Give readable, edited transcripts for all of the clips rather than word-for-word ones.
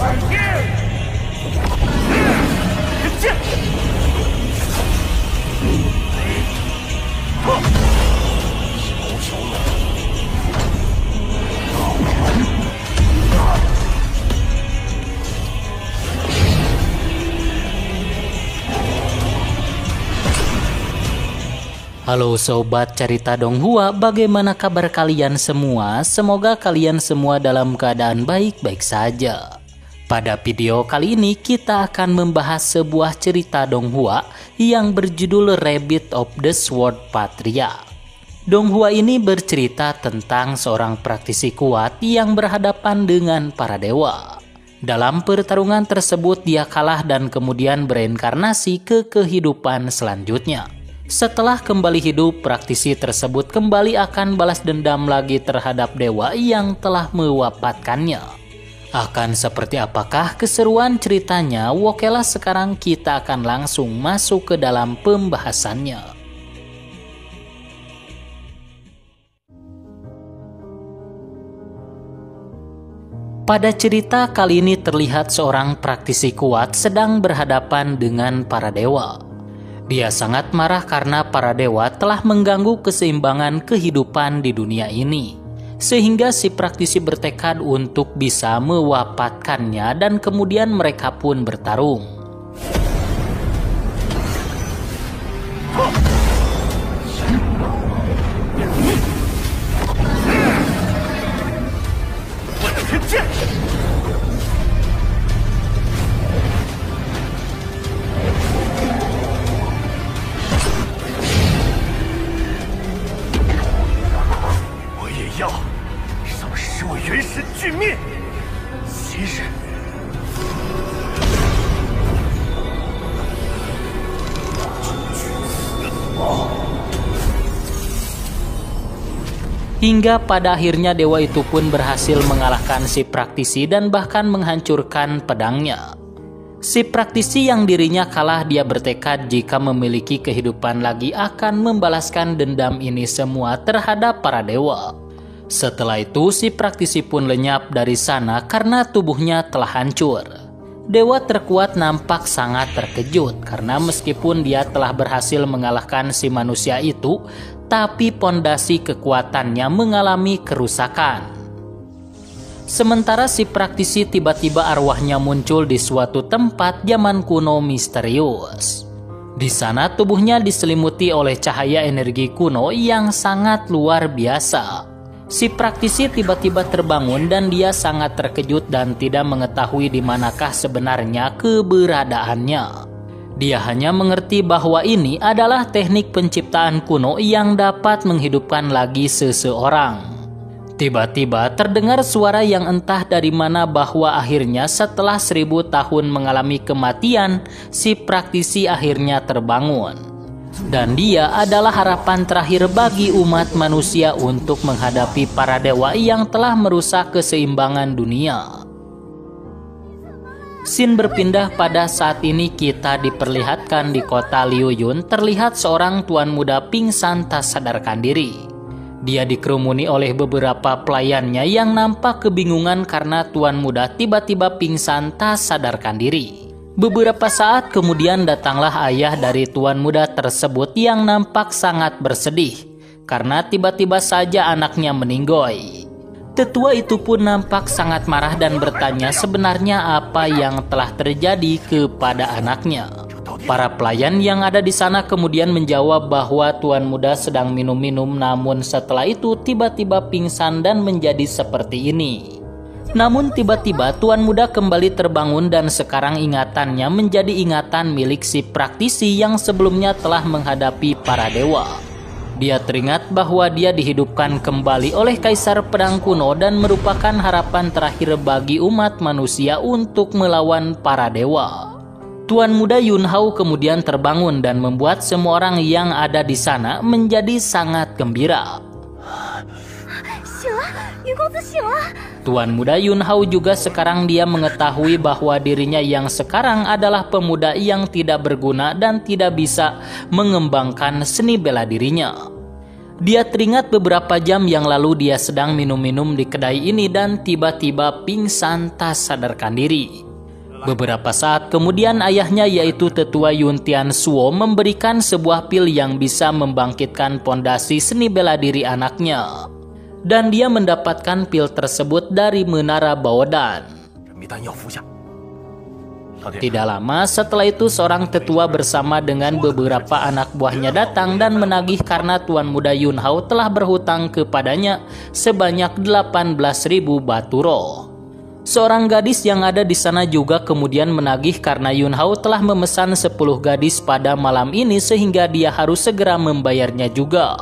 Halo sobat cerita Donghua, bagaimana kabar kalian semua? Semoga kalian semua dalam keadaan baik-baik saja. Pada video kali ini kita akan membahas sebuah cerita Donghua yang berjudul Rabbit of the Sword Patriarch. Donghua ini bercerita tentang seorang praktisi kuat yang berhadapan dengan para dewa. Dalam pertarungan tersebut dia kalah dan kemudian bereinkarnasi ke kehidupan selanjutnya. Setelah kembali hidup, praktisi tersebut kembali akan balas dendam lagi terhadap dewa yang telah mewafatkannya. Akan seperti apakah keseruan ceritanya? Okelah, sekarang kita akan langsung masuk ke dalam pembahasannya. Pada cerita kali ini terlihat seorang praktisi kuat sedang berhadapan dengan para dewa. Dia sangat marah karena para dewa telah mengganggu keseimbangan kehidupan di dunia ini. Sehingga si praktisi bertekad untuk bisa mewafatkannya dan kemudian mereka pun bertarung. Hingga pada akhirnya dewa itu pun berhasil mengalahkan si praktisi dan bahkan menghancurkan pedangnya. Si praktisi yang dirinya kalah, dia bertekad jika memiliki kehidupan lagi akan membalaskan dendam ini semua terhadap para dewa. Setelah itu si praktisi pun lenyap dari sana karena tubuhnya telah hancur. Dewa terkuat nampak sangat terkejut karena meskipun dia telah berhasil mengalahkan si manusia itu, tapi pondasi kekuatannya mengalami kerusakan. Sementara si praktisi tiba-tiba arwahnya muncul di suatu tempat zaman kuno misterius. Di sana tubuhnya diselimuti oleh cahaya energi kuno yang sangat luar biasa. Si praktisi tiba-tiba terbangun dan dia sangat terkejut dan tidak mengetahui di manakah sebenarnya keberadaannya. Dia hanya mengerti bahwa ini adalah teknik penciptaan kuno yang dapat menghidupkan lagi seseorang. Tiba-tiba terdengar suara yang entah dari mana bahwa akhirnya setelah 1000 tahun mengalami kematian, si praktisi akhirnya terbangun. Dan dia adalah harapan terakhir bagi umat manusia untuk menghadapi para dewa yang telah merusak keseimbangan dunia. Scene berpindah pada saat ini kita diperlihatkan di kota Liuyun. Terlihat seorang tuan muda pingsan tak sadarkan diri. Dia dikerumuni oleh beberapa pelayannya yang nampak kebingungan karena tuan muda tiba-tiba pingsan tak sadarkan diri. Beberapa saat kemudian datanglah ayah dari tuan muda tersebut yang nampak sangat bersedih karena tiba-tiba saja anaknya meninggoy. Tetua itu pun nampak sangat marah dan bertanya sebenarnya apa yang telah terjadi kepada anaknya. Para pelayan yang ada di sana kemudian menjawab bahwa tuan muda sedang minum-minum, namun setelah itu tiba-tiba pingsan dan menjadi seperti ini. Namun tiba-tiba tuan muda kembali terbangun dan sekarang ingatannya menjadi ingatan milik si praktisi yang sebelumnya telah menghadapi para dewa. Dia teringat bahwa dia dihidupkan kembali oleh kaisar pedang kuno dan merupakan harapan terakhir bagi umat manusia untuk melawan para dewa. Tuan muda Yunhao kemudian terbangun dan membuat semua orang yang ada di sana menjadi sangat gembira. Tuan muda Yunhao juga sekarang dia mengetahui bahwa dirinya yang sekarang adalah pemuda yang tidak berguna dan tidak bisa mengembangkan seni bela dirinya. Dia teringat beberapa jam yang lalu dia sedang minum-minum di kedai ini dan tiba-tiba pingsan tak sadarkan diri. Beberapa saat kemudian ayahnya yaitu Tetua Yun Tian Suo memberikan sebuah pil yang bisa membangkitkan pondasi seni bela diri anaknya. Dan dia mendapatkan pil tersebut dari Menara Baodan. Tidak lama setelah itu seorang tetua bersama dengan beberapa anak buahnya datang dan menagih karena Tuan Muda Yun Hao telah berhutang kepadanya sebanyak 18.000 batu roh. Seorang gadis yang ada di sana juga kemudian menagih karena Yun Hao telah memesan 10 gadis pada malam ini sehingga dia harus segera membayarnya juga.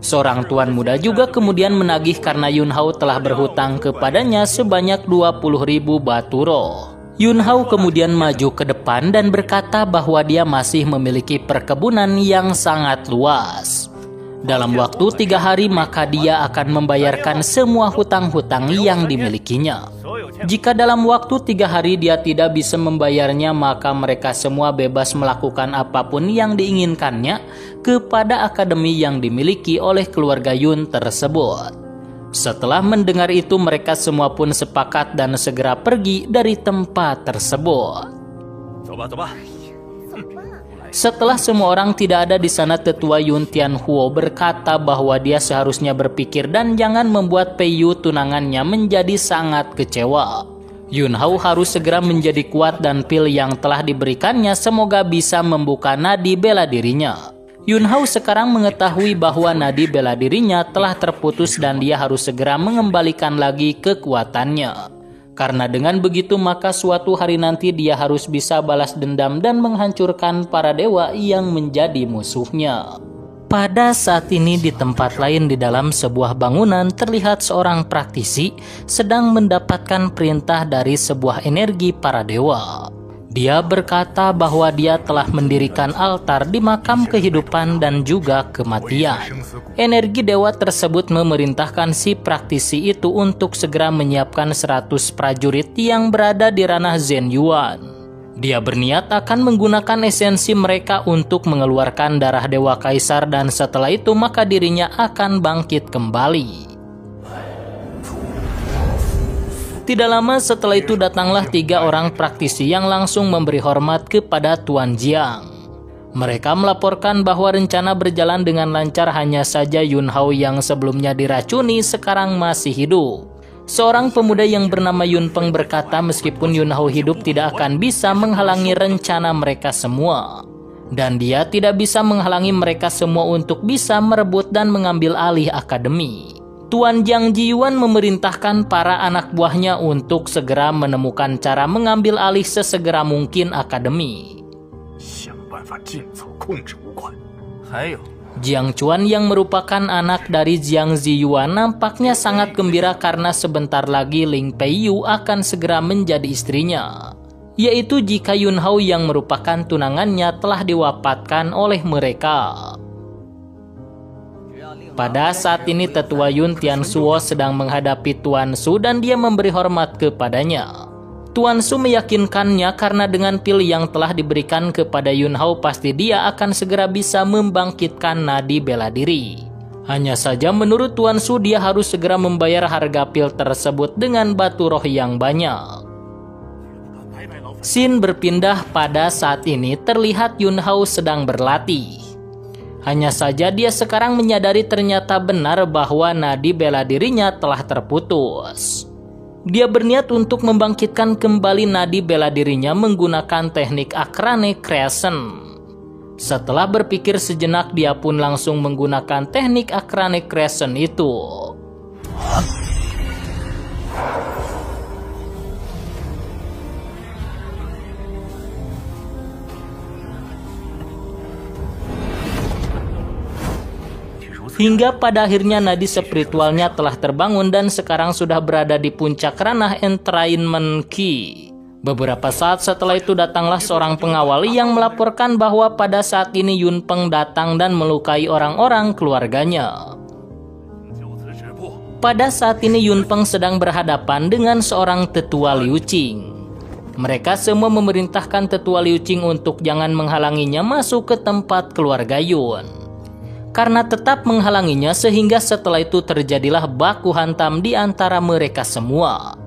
Seorang tuan muda juga kemudian menagih karena Yun Hao telah berhutang kepadanya sebanyak 20.000 batu roh. Yun Hao kemudian maju ke depan dan berkata bahwa dia masih memiliki perkebunan yang sangat luas. Dalam waktu 3 hari maka dia akan membayarkan semua hutang-hutang yang dimilikinya. Jika dalam waktu 3 hari dia tidak bisa membayarnya, maka mereka semua bebas melakukan apapun yang diinginkannya kepada akademi yang dimiliki oleh keluarga Yun tersebut. Setelah mendengar itu, mereka semua pun sepakat dan segera pergi dari tempat tersebut. Setelah semua orang tidak ada di sana, Tetua Yun Tian Huo berkata bahwa dia seharusnya berpikir dan jangan membuat Pei Yu tunangannya menjadi sangat kecewa. Yun Hao harus segera menjadi kuat dan pil yang telah diberikannya semoga bisa membuka nadi bela dirinya. Yun Hao sekarang mengetahui bahwa nadi bela dirinya telah terputus dan dia harus segera mengembalikan lagi kekuatannya. Karena dengan begitu maka suatu hari nanti dia harus bisa balas dendam dan menghancurkan para dewa yang menjadi musuhnya. Pada saat ini di tempat lain di dalam sebuah bangunan terlihat seorang praktisi sedang mendapatkan perintah dari sebuah energi para dewa. Dia berkata bahwa dia telah mendirikan altar di makam kehidupan dan juga kematian. Energi dewa tersebut memerintahkan si praktisi itu untuk segera menyiapkan 100 prajurit yang berada di ranah Zhen Yuan. Dia berniat akan menggunakan esensi mereka untuk mengeluarkan darah dewa kaisar dan setelah itu maka dirinya akan bangkit kembali. Tidak lama setelah itu datanglah 3 orang praktisi yang langsung memberi hormat kepada Tuan Jiang. Mereka melaporkan bahwa rencana berjalan dengan lancar, hanya saja Yun Hao yang sebelumnya diracuni sekarang masih hidup. Seorang pemuda yang bernama Yun Peng berkata meskipun Yun Hao hidup tidak akan bisa menghalangi rencana mereka semua. Dan dia tidak bisa menghalangi mereka semua untuk bisa merebut dan mengambil alih akademi. Tuan Jiang Jiyuan memerintahkan para anak buahnya untuk segera menemukan cara mengambil alih sesegera mungkin akademi. Jiang Chuan yang merupakan anak dari Jiang Ziyuan nampaknya sangat gembira karena sebentar lagi Ling Pei Yu akan segera menjadi istrinya. Yaitu jika Yun Hao yang merupakan tunangannya telah diwafatkan oleh mereka. Pada saat ini Tetua Yun Tian Suo sedang menghadapi Tuan Su dan dia memberi hormat kepadanya. Tuan Su meyakinkannya karena dengan pil yang telah diberikan kepada Yun Hao pasti dia akan segera bisa membangkitkan nadi bela diri. Hanya saja menurut Tuan Su dia harus segera membayar harga pil tersebut dengan batu roh yang banyak. Scene berpindah pada saat ini terlihat Yun Hao sedang berlatih. Hanya saja dia sekarang menyadari ternyata benar bahwa nadi bela dirinya telah terputus. Dia berniat untuk membangkitkan kembali nadi bela dirinya menggunakan teknik Akrane Crescent. Setelah berpikir sejenak dia pun langsung menggunakan teknik Akrane Crescent itu. Hingga pada akhirnya nadi spiritualnya telah terbangun dan sekarang sudah berada di puncak ranah Entrainment Key. Beberapa saat setelah itu datanglah seorang pengawal yang melaporkan bahwa pada saat ini Yun Peng datang dan melukai orang-orang keluarganya. Pada saat ini Yun Peng sedang berhadapan dengan seorang tetua Liu Qing. Mereka semua memerintahkan tetua Liu Qing untuk jangan menghalanginya masuk ke tempat keluarga Yun. karena tetap menghalanginya, sehingga setelah itu terjadilah baku hantam di antara mereka semua.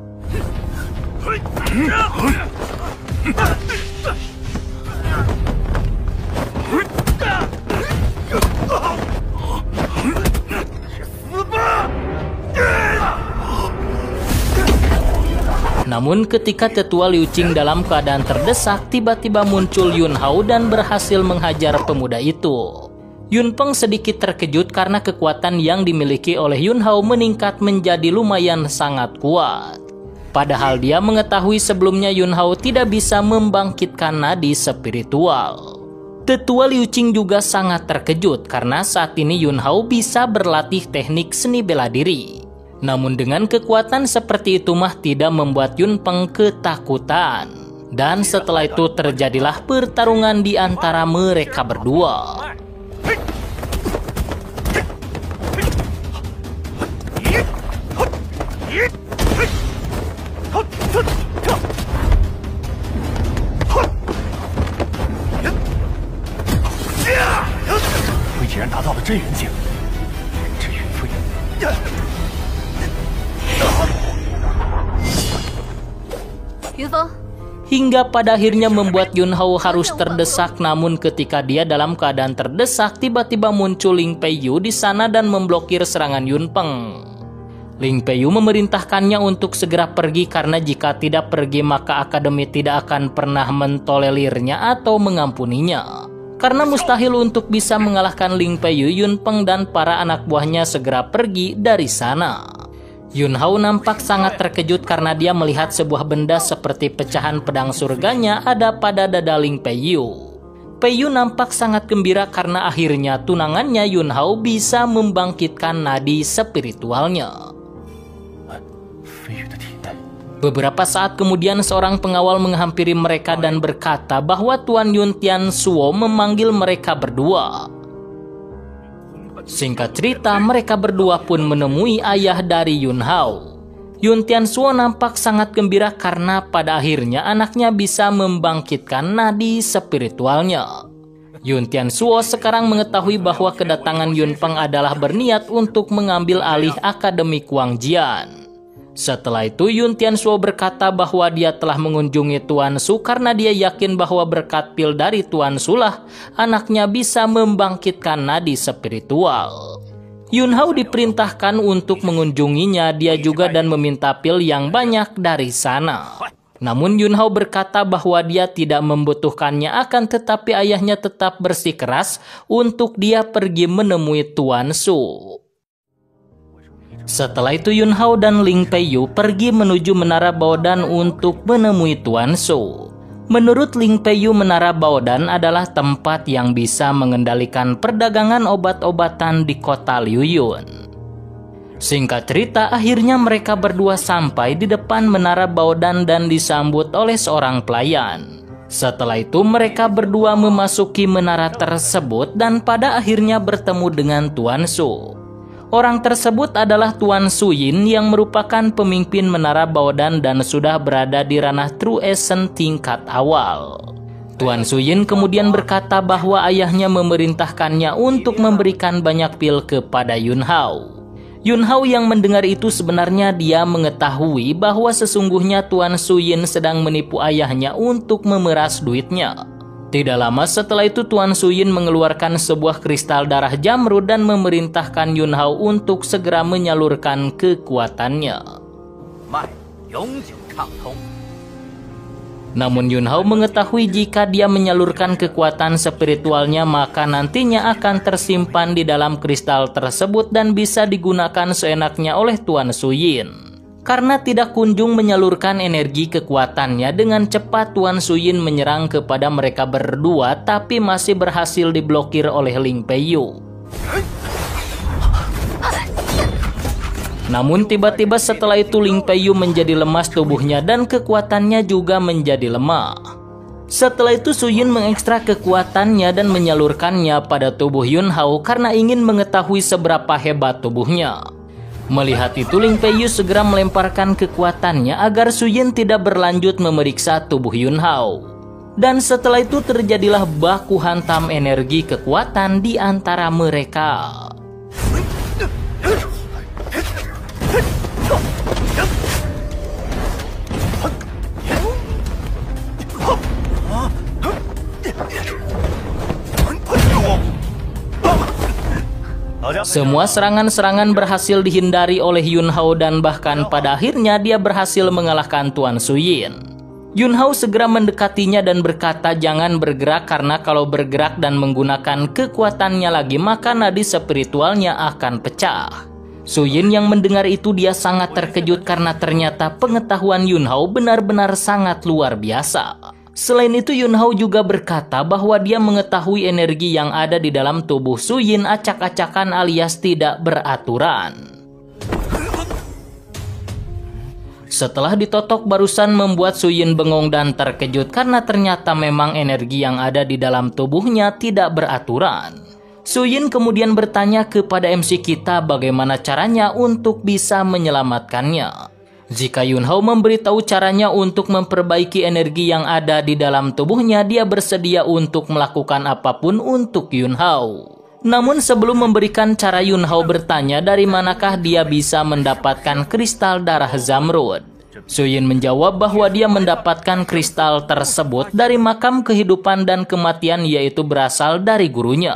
Namun ketika tetua Liu Qing dalam keadaan terdesak, tiba-tiba muncul Yun Hao dan berhasil menghajar pemuda itu. Yun Peng sedikit terkejut karena kekuatan yang dimiliki oleh Yun Hao meningkat menjadi lumayan sangat kuat. Padahal dia mengetahui sebelumnya Yun Hao tidak bisa membangkitkan nadi spiritual. Tetua Liu Qing juga sangat terkejut karena saat ini Yun Hao bisa berlatih teknik seni bela diri. Namun dengan kekuatan seperti itu mah tidak membuat Yun Peng ketakutan. Dan setelah itu terjadilah pertarungan di antara mereka berdua. Hingga pada akhirnya membuat Yun Hao harus terdesak. Namun ketika dia dalam keadaan terdesak, tiba-tiba muncul Ling Peiyu di sana dan memblokir serangan Yun Peng. Ling Peiyu memerintahkannya untuk segera pergi karena jika tidak pergi maka akademi tidak akan pernah mentolelirnya atau mengampuninya. Karena mustahil untuk bisa mengalahkan Ling Peiyu, Yun Peng dan para anak buahnya segera pergi dari sana. Yun Hao nampak sangat terkejut karena dia melihat sebuah benda seperti pecahan pedang surganya ada pada dada Ling Peiyu. Peiyu nampak sangat gembira karena akhirnya tunangannya Yun Hao bisa membangkitkan nadi spiritualnya. Beberapa saat kemudian seorang pengawal menghampiri mereka dan berkata bahwa Tuan Yun Tian Suo memanggil mereka berdua. Singkat cerita, mereka berdua pun menemui ayah dari Yun Hao. Yun Tian Suo nampak sangat gembira karena pada akhirnya anaknya bisa membangkitkan nadi spiritualnya. Yun Tian Suo sekarang mengetahui bahwa kedatangan Yun Peng adalah berniat untuk mengambil alih Akademi Guangjian. Setelah itu Yun Tian Suo berkata bahwa dia telah mengunjungi Tuan Su karena dia yakin bahwa berkat pil dari Tuan Su lah anaknya bisa membangkitkan nadi spiritual. Yun Hao diperintahkan untuk mengunjunginya dia juga dan meminta pil yang banyak dari sana. Namun Yun Hao berkata bahwa dia tidak membutuhkannya, akan tetapi ayahnya tetap bersikeras untuk dia pergi menemui Tuan Su. Setelah itu Yun Hao dan Ling Peiyu pergi menuju Menara Baodan untuk menemui Tuan Su. Menurut Ling Peiyu, Menara Baodan adalah tempat yang bisa mengendalikan perdagangan obat-obatan di kota Liuyun. Singkat cerita, akhirnya mereka berdua sampai di depan Menara Baodan dan disambut oleh seorang pelayan. Setelah itu mereka berdua memasuki menara tersebut dan pada akhirnya bertemu dengan Tuan Su. Orang tersebut adalah Tuan Su Yin yang merupakan pemimpin Menara Baodan dan sudah berada di ranah True Essence tingkat awal. Tuan Su Yin kemudian berkata bahwa ayahnya memerintahkannya untuk memberikan banyak pil kepada Yun Hao. Yun Hao yang mendengar itu sebenarnya dia mengetahui bahwa sesungguhnya Tuan Su Yin sedang menipu ayahnya untuk memeras duitnya. Tidak lama setelah itu Tuan Su Yin mengeluarkan sebuah kristal darah jamrud dan memerintahkan Yun Hao untuk segera menyalurkan kekuatannya. Namun Yun Hao mengetahui jika dia menyalurkan kekuatan spiritualnya maka nantinya akan tersimpan di dalam kristal tersebut dan bisa digunakan seenaknya oleh Tuan Su Yin. Karena tidak kunjung menyalurkan energi kekuatannya, dengan cepat Tuan Su Yin menyerang kepada mereka berdua tapi masih berhasil diblokir oleh Ling Peiyu. Namun tiba-tiba setelah itu Ling Peiyu menjadi lemas tubuhnya dan kekuatannya juga menjadi lemah. Setelah itu Su Yin mengekstrak kekuatannya dan menyalurkannya pada tubuh Yun Hao karena ingin mengetahui seberapa hebat tubuhnya. Melihat itu Ling Peiyu segera melemparkan kekuatannya agar Su Yin tidak berlanjut memeriksa tubuh Yun Hao. Dan setelah itu terjadilah baku hantam energi kekuatan di antara mereka. Semua serangan-serangan berhasil dihindari oleh Yun Hao dan bahkan pada akhirnya dia berhasil mengalahkan Tuan Su Yin. Yun Hao segera mendekatinya dan berkata jangan bergerak karena kalau bergerak dan menggunakan kekuatannya lagi maka nadi spiritualnya akan pecah. Su Yin yang mendengar itu dia sangat terkejut karena ternyata pengetahuan Yun Hao benar-benar sangat luar biasa. Selain itu Yun Hao juga berkata bahwa dia mengetahui energi yang ada di dalam tubuh Su Yin acak-acakan alias tidak beraturan. Setelah ditotok barusan membuat Su Yin bengong dan terkejut karena ternyata memang energi yang ada di dalam tubuhnya tidak beraturan. Su Yin kemudian bertanya kepada MC kita bagaimana caranya untuk bisa menyelamatkannya. Jika Yun Hao memberitahu caranya untuk memperbaiki energi yang ada di dalam tubuhnya, dia bersedia untuk melakukan apapun untuk Yun Hao. Namun sebelum memberikan cara, Yun Hao bertanya dari manakah dia bisa mendapatkan kristal darah Zamrud. Su Yin menjawab bahwa dia mendapatkan kristal tersebut dari makam kehidupan dan kematian yaitu berasal dari gurunya.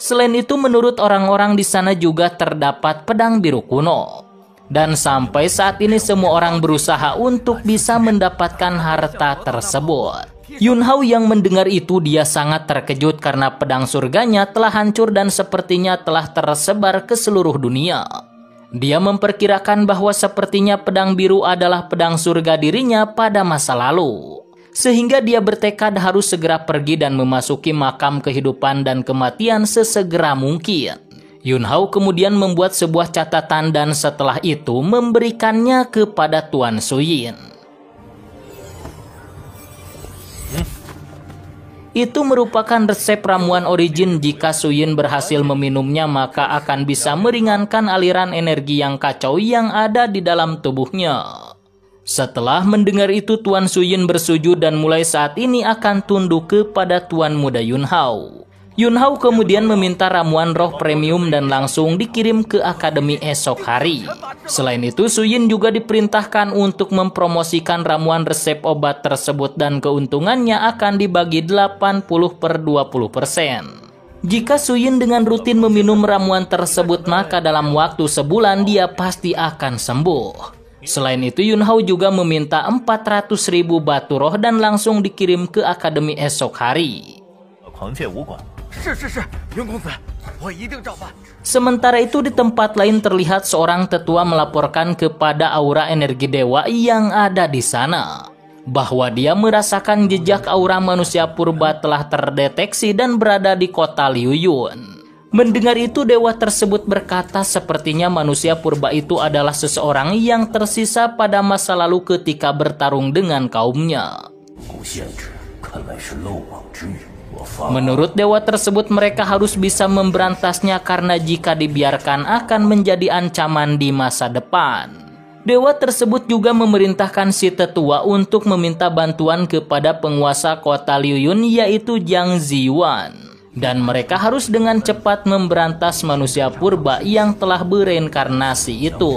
Selain itu menurut orang-orang di sana juga terdapat pedang biru kuno. Dan sampai saat ini semua orang berusaha untuk bisa mendapatkan harta tersebut. Yun Hao yang mendengar itu dia sangat terkejut karena pedang surganya telah hancur dan sepertinya telah tersebar ke seluruh dunia. Dia memperkirakan bahwa sepertinya pedang biru adalah pedang surga dirinya pada masa lalu. Sehingga dia bertekad harus segera pergi dan memasuki makam kehidupan dan kematian sesegera mungkin. Yun Hao kemudian membuat sebuah catatan dan setelah itu memberikannya kepada Tuan Su Yin. Itu merupakan resep ramuan origin. Jika Su Yin berhasil meminumnya maka akan bisa meringankan aliran energi yang kacau yang ada di dalam tubuhnya. Setelah mendengar itu Tuan Su Yin bersujud dan mulai saat ini akan tunduk kepada Tuan Muda Yun Hao. Yun Hao kemudian meminta ramuan roh premium dan langsung dikirim ke akademi esok hari. Selain itu Su Yin juga diperintahkan untuk mempromosikan ramuan resep obat tersebut dan keuntungannya akan dibagi 80/20%. Jika Su Yin dengan rutin meminum ramuan tersebut maka dalam waktu sebulan dia pasti akan sembuh. Selain itu Yun Hao juga meminta 400.000 batu roh dan langsung dikirim ke akademi esok hari. Sementara itu di tempat lain terlihat seorang tetua melaporkan kepada aura energi dewa yang ada di sana bahwa dia merasakan jejak aura manusia purba telah terdeteksi dan berada di kota Liuyun. Mendengar itu dewa tersebut berkata sepertinya manusia purba itu adalah seseorang yang tersisa pada masa lalu ketika bertarung dengan kaumnya. Menurut dewa tersebut mereka harus bisa memberantasnya karena jika dibiarkan akan menjadi ancaman di masa depan. Dewa tersebut juga memerintahkan si tetua untuk meminta bantuan kepada penguasa kota Liuyun yaitu Jiang Ziwan. Dan mereka harus dengan cepat memberantas manusia purba yang telah bereinkarnasi itu.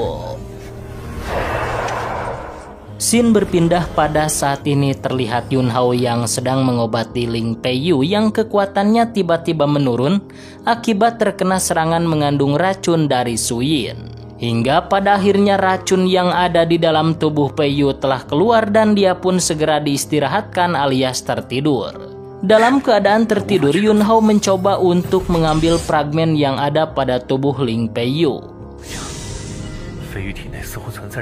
Scene berpindah pada saat ini terlihat Yun Hao yang sedang mengobati Ling Peiyu yang kekuatannya tiba-tiba menurun akibat terkena serangan mengandung racun dari Su Yin. Hingga pada akhirnya racun yang ada di dalam tubuh Peiyu telah keluar dan dia pun segera diistirahatkan alias tertidur. Dalam keadaan tertidur Yun Hao mencoba untuk mengambil fragmen yang ada pada tubuh Ling Peiyu.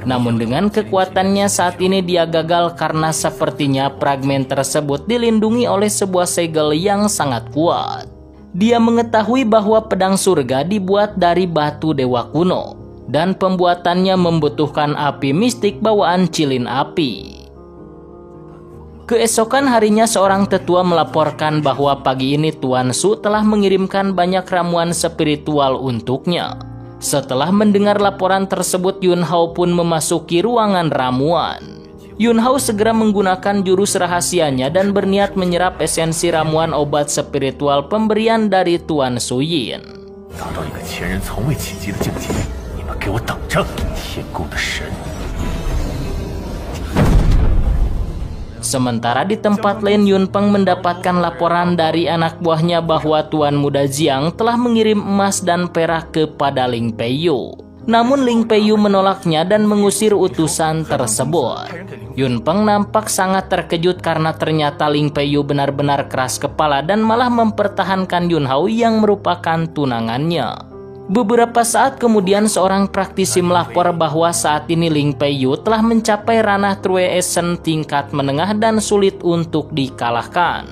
Namun dengan kekuatannya saat ini dia gagal karena sepertinya fragmen tersebut dilindungi oleh sebuah segel yang sangat kuat. Dia mengetahui bahwa pedang surga dibuat dari batu dewa kuno dan pembuatannya membutuhkan api mistik bawaan cilin api. Keesokan harinya seorang tetua melaporkan bahwa pagi ini Tuan Su telah mengirimkan banyak ramuan spiritual untuknya. Setelah mendengar laporan tersebut Yun Hao pun memasuki ruangan ramuan. Yun Hao segera menggunakan jurus rahasianya dan berniat menyerap esensi ramuan obat spiritual pemberian dari Tuan Suyin. Sementara di tempat lain, Yun Peng mendapatkan laporan dari anak buahnya bahwa Tuan Muda Jiang telah mengirim emas dan perak kepada Ling Peiyu. Namun Ling Peiyu menolaknya dan mengusir utusan tersebut. Yun Peng nampak sangat terkejut karena ternyata Ling Peiyu benar-benar keras kepala dan malah mempertahankan Yun Hao yang merupakan tunangannya. Beberapa saat kemudian seorang praktisi melapor bahwa saat ini Ling Peiyu telah mencapai ranah True Essence tingkat menengah dan sulit untuk dikalahkan.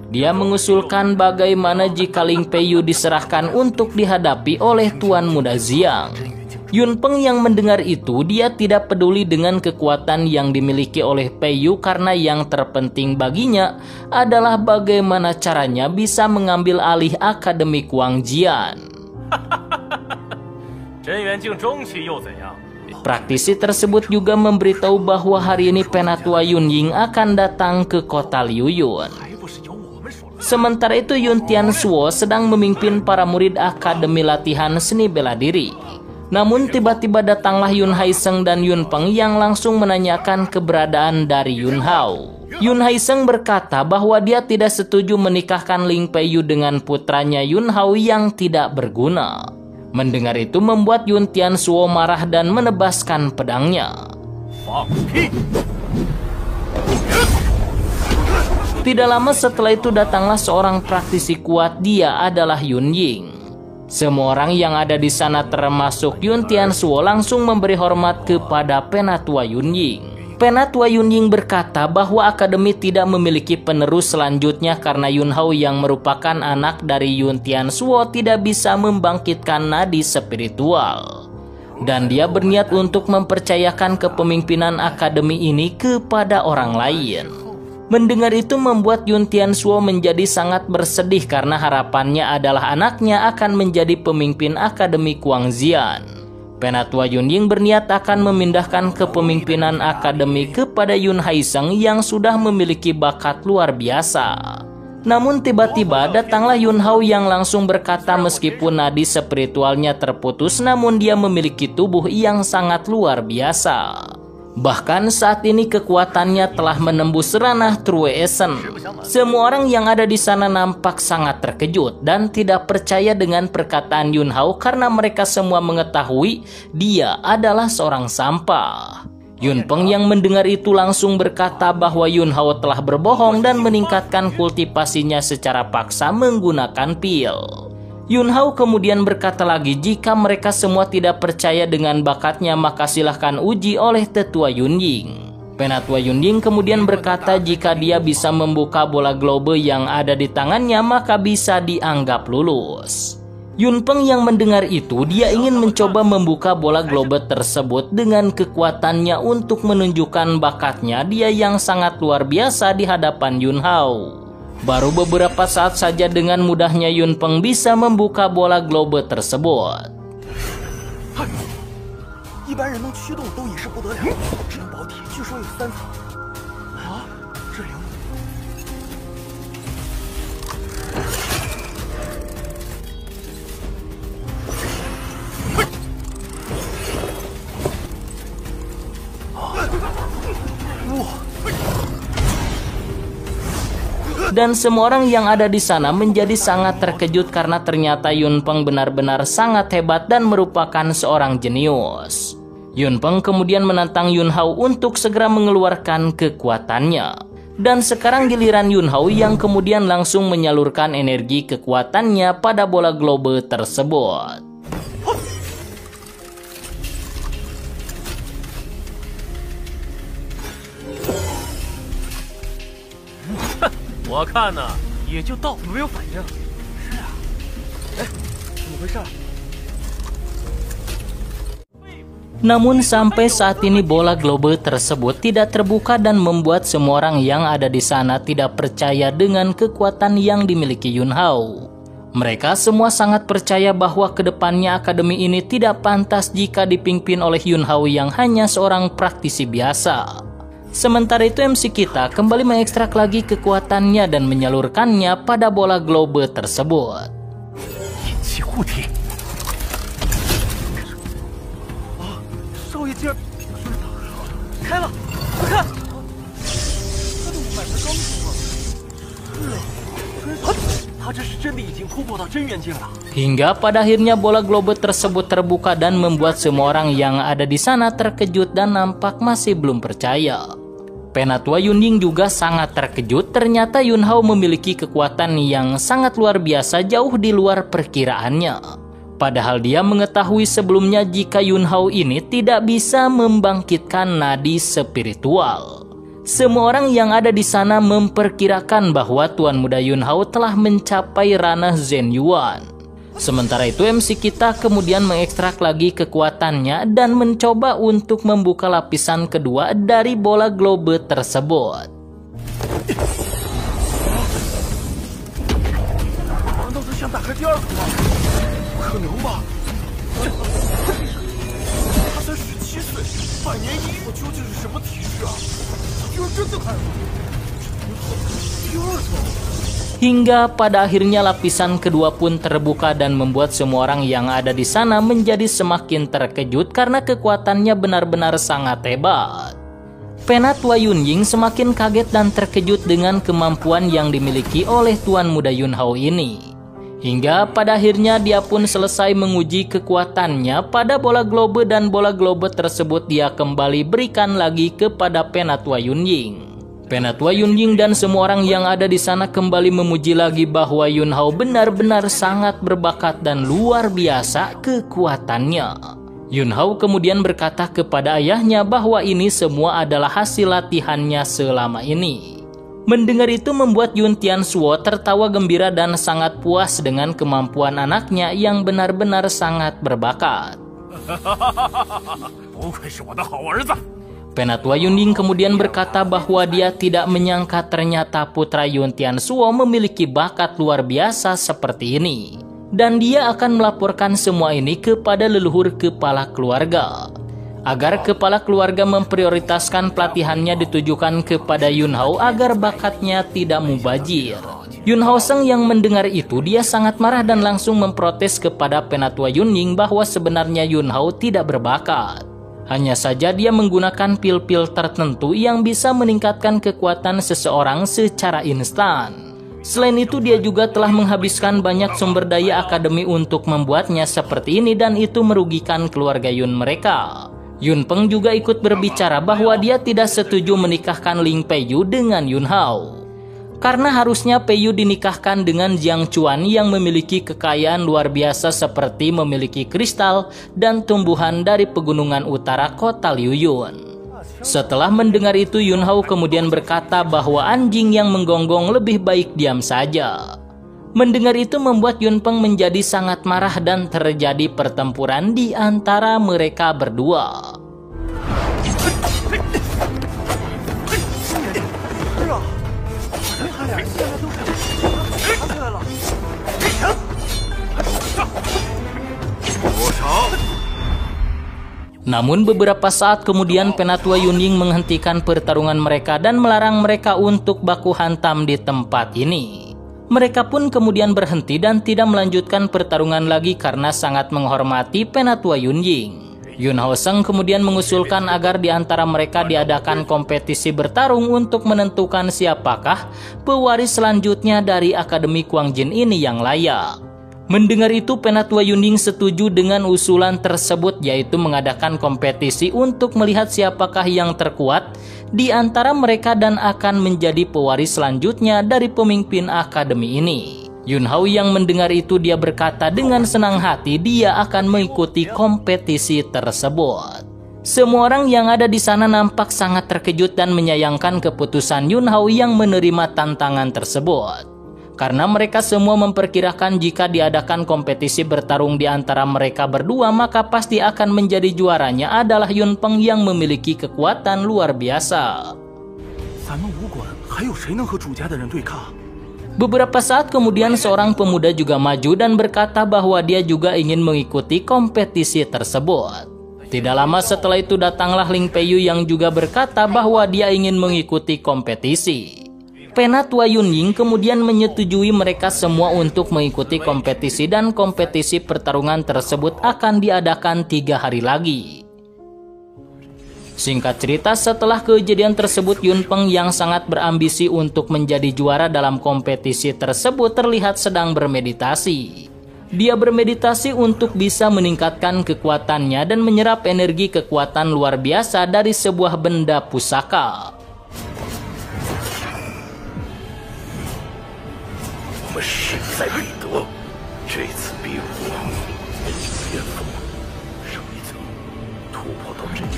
Dia mengusulkan bagaimana jika Ling Peiyu diserahkan untuk dihadapi oleh Tuan Muda Jiang. Yun Peng yang mendengar itu, dia tidak peduli dengan kekuatan yang dimiliki oleh Peiyu karena yang terpenting baginya adalah bagaimana caranya bisa mengambil alih Akademi Guangjian. Praktisi tersebut juga memberitahu bahwa hari ini Penatua Yunying akan datang ke kota Liuyun. Sementara itu Yun Tianzuo sedang memimpin para murid Akademi Latihan Seni Bela Diri. Namun tiba-tiba datanglah Yun Haisheng dan Yun Peng yang langsung menanyakan keberadaan dari Yun Hao. Yun Haisheng berkata bahwa dia tidak setuju menikahkan Ling Peiyu dengan putranya Yun Hao yang tidak berguna. Mendengar itu membuat Yun Tianzuo marah dan menebaskan pedangnya. Tidak lama setelah itu datanglah seorang praktisi kuat, dia adalah Yun Ying. Semua orang yang ada di sana termasuk Yun Tianzuo langsung memberi hormat kepada Penatua Yun Ying. Penatua Yun Ying berkata bahwa akademi tidak memiliki penerus selanjutnya karena Yun Hao yang merupakan anak dari Yun Tianzuo tidak bisa membangkitkan nadi spiritual. Dan dia berniat untuk mempercayakan kepemimpinan akademi ini kepada orang lain. Mendengar itu membuat Yun Tianzuo menjadi sangat bersedih karena harapannya adalah anaknya akan menjadi pemimpin Akademi Guangjian. Penatua Yun Ying berniat akan memindahkan kepemimpinan akademi kepada Yun Haisheng yang sudah memiliki bakat luar biasa. Namun tiba-tiba datanglah Yun Hao yang langsung berkata meskipun nadi spiritualnya terputus namun dia memiliki tubuh yang sangat luar biasa. Bahkan saat ini kekuatannya telah menembus ranah True Essence. Semua orang yang ada di sana nampak sangat terkejut dan tidak percaya dengan perkataan Yun Hao karena mereka semua mengetahui dia adalah seorang sampah. Yun Peng yang mendengar itu langsung berkata bahwa Yun Hao telah berbohong dan meningkatkan kultivasinya secara paksa menggunakan pil. Yun Hao kemudian berkata lagi jika mereka semua tidak percaya dengan bakatnya maka silahkan uji oleh tetua Yun Ying. Penatua Yun Ying kemudian berkata jika dia bisa membuka bola globe yang ada di tangannya maka bisa dianggap lulus. Yun Peng yang mendengar itu dia ingin mencoba membuka bola globe tersebut dengan kekuatannya untuk menunjukkan bakatnya dia yang sangat luar biasa di hadapan Yun Hao. Baru beberapa saat saja dengan mudahnya Yun Peng bisa membuka bola globe tersebut. Dan semua orang yang ada di sana menjadi sangat terkejut karena ternyata Yun Peng benar-benar sangat hebat dan merupakan seorang jenius. Yun Peng kemudian menantang Yun Hao untuk segera mengeluarkan kekuatannya. Dan sekarang giliran Yun Hao yang kemudian langsung menyalurkan energi kekuatannya pada bola globe tersebut. Namun sampai saat ini bola globe tersebut tidak terbuka dan membuat semua orang yang ada di sana tidak percaya dengan kekuatan yang dimiliki Yun Hao. Mereka semua sangat percaya bahwa kedepannya akademi ini tidak pantas jika dipimpin oleh Yun Hao yang hanya seorang praktisi biasa. Sementara itu MC kita kembali mengekstrak lagi kekuatannya dan menyalurkannya pada bola globe tersebut. Hingga pada akhirnya bola globe tersebut terbuka dan membuat semua orang yang ada di sana terkejut dan nampak masih belum percaya. Penatua Yunying juga sangat terkejut, ternyata Yunhao memiliki kekuatan yang sangat luar biasa jauh di luar perkiraannya. Padahal dia mengetahui sebelumnya jika Yunhao ini tidak bisa membangkitkan nadi spiritual. Semua orang yang ada di sana memperkirakan bahwa Tuan Muda Yunhao telah mencapai ranah Zhen Yuan. Sementara itu MC kita kemudian mengekstrak lagi kekuatannya dan mencoba untuk membuka lapisan kedua dari bola globe tersebut. Hingga pada akhirnya lapisan kedua pun terbuka dan membuat semua orang yang ada di sana menjadi semakin terkejut karena kekuatannya benar-benar sangat hebat. Penatua Yunying semakin kaget dan terkejut dengan kemampuan yang dimiliki oleh Tuan Muda Yunhao ini. Hingga pada akhirnya dia pun selesai menguji kekuatannya pada bola globe dan bola globe tersebut dia kembali berikan lagi kepada Penatua Yunying. Penatua Yunying dan semua orang yang ada di sana kembali memuji lagi bahwa Yunhao benar-benar sangat berbakat dan luar biasa kekuatannya. Yunhao kemudian berkata kepada ayahnya bahwa ini semua adalah hasil latihannya selama ini. Mendengar itu membuat Yun Tianzuo tertawa gembira dan sangat puas dengan kemampuan anaknya yang benar-benar sangat berbakat. Penatua Yunying kemudian berkata bahwa dia tidak menyangka ternyata putra Yun Tianzuo memiliki bakat luar biasa seperti ini. Dan dia akan melaporkan semua ini kepada leluhur kepala keluarga. Agar kepala keluarga memprioritaskan pelatihannya ditujukan kepada Yunhao agar bakatnya tidak mubazir. Yunhao Sheng yang mendengar itu dia sangat marah dan langsung memprotes kepada Penatua Yunying bahwa sebenarnya Yunhao tidak berbakat. Hanya saja dia menggunakan pil-pil tertentu yang bisa meningkatkan kekuatan seseorang secara instan. Selain itu dia juga telah menghabiskan banyak sumber daya akademi untuk membuatnya seperti ini dan itu merugikan keluarga Yun mereka. Yun Peng juga ikut berbicara bahwa dia tidak setuju menikahkan Ling Peiyu dengan Yunhao. Karena harusnya Peiyu dinikahkan dengan Jiang Chuan yang memiliki kekayaan luar biasa seperti memiliki kristal dan tumbuhan dari pegunungan utara kota Liuyun. Setelah mendengar itu Yunhao kemudian berkata bahwa anjing yang menggonggong lebih baik diam saja. Mendengar itu membuat Yun Peng menjadi sangat marah dan terjadi pertempuran di antara mereka berdua. Namun beberapa saat kemudian Penatua Yunying menghentikan pertarungan mereka dan melarang mereka untuk baku hantam di tempat ini. Mereka pun kemudian berhenti dan tidak melanjutkan pertarungan lagi karena sangat menghormati Penatua Yunying. Yunhao Sheng kemudian mengusulkan agar di antara mereka diadakan kompetisi bertarung untuk menentukan siapakah pewaris selanjutnya dari Akademi Kuangjin ini yang layak. Mendengar itu Penatua Yunying setuju dengan usulan tersebut, yaitu mengadakan kompetisi untuk melihat siapakah yang terkuat di antara mereka dan akan menjadi pewaris selanjutnya dari pemimpin akademi ini. Yunhao yang mendengar itu dia berkata dengan senang hati dia akan mengikuti kompetisi tersebut. Semua orang yang ada di sana nampak sangat terkejut dan menyayangkan keputusan Yunhao yang menerima tantangan tersebut. Karena mereka semua memperkirakan jika diadakan kompetisi bertarung di antara mereka berdua, maka pasti akan menjadi juaranya adalah Yun Peng yang memiliki kekuatan luar biasa. Beberapa saat kemudian seorang pemuda juga maju dan berkata bahwa dia juga ingin mengikuti kompetisi tersebut. Tidak lama setelah itu datanglah Ling Peiyu yang juga berkata bahwa dia ingin mengikuti kompetisi. Penatua Yunying kemudian menyetujui mereka semua untuk mengikuti kompetisi dan kompetisi pertarungan tersebut akan diadakan 3 hari lagi. Singkat cerita, setelah kejadian tersebut, Yun Peng yang sangat berambisi untuk menjadi juara dalam kompetisi tersebut terlihat sedang bermeditasi. Dia bermeditasi untuk bisa meningkatkan kekuatannya dan menyerap energi kekuatan luar biasa dari sebuah benda pusaka.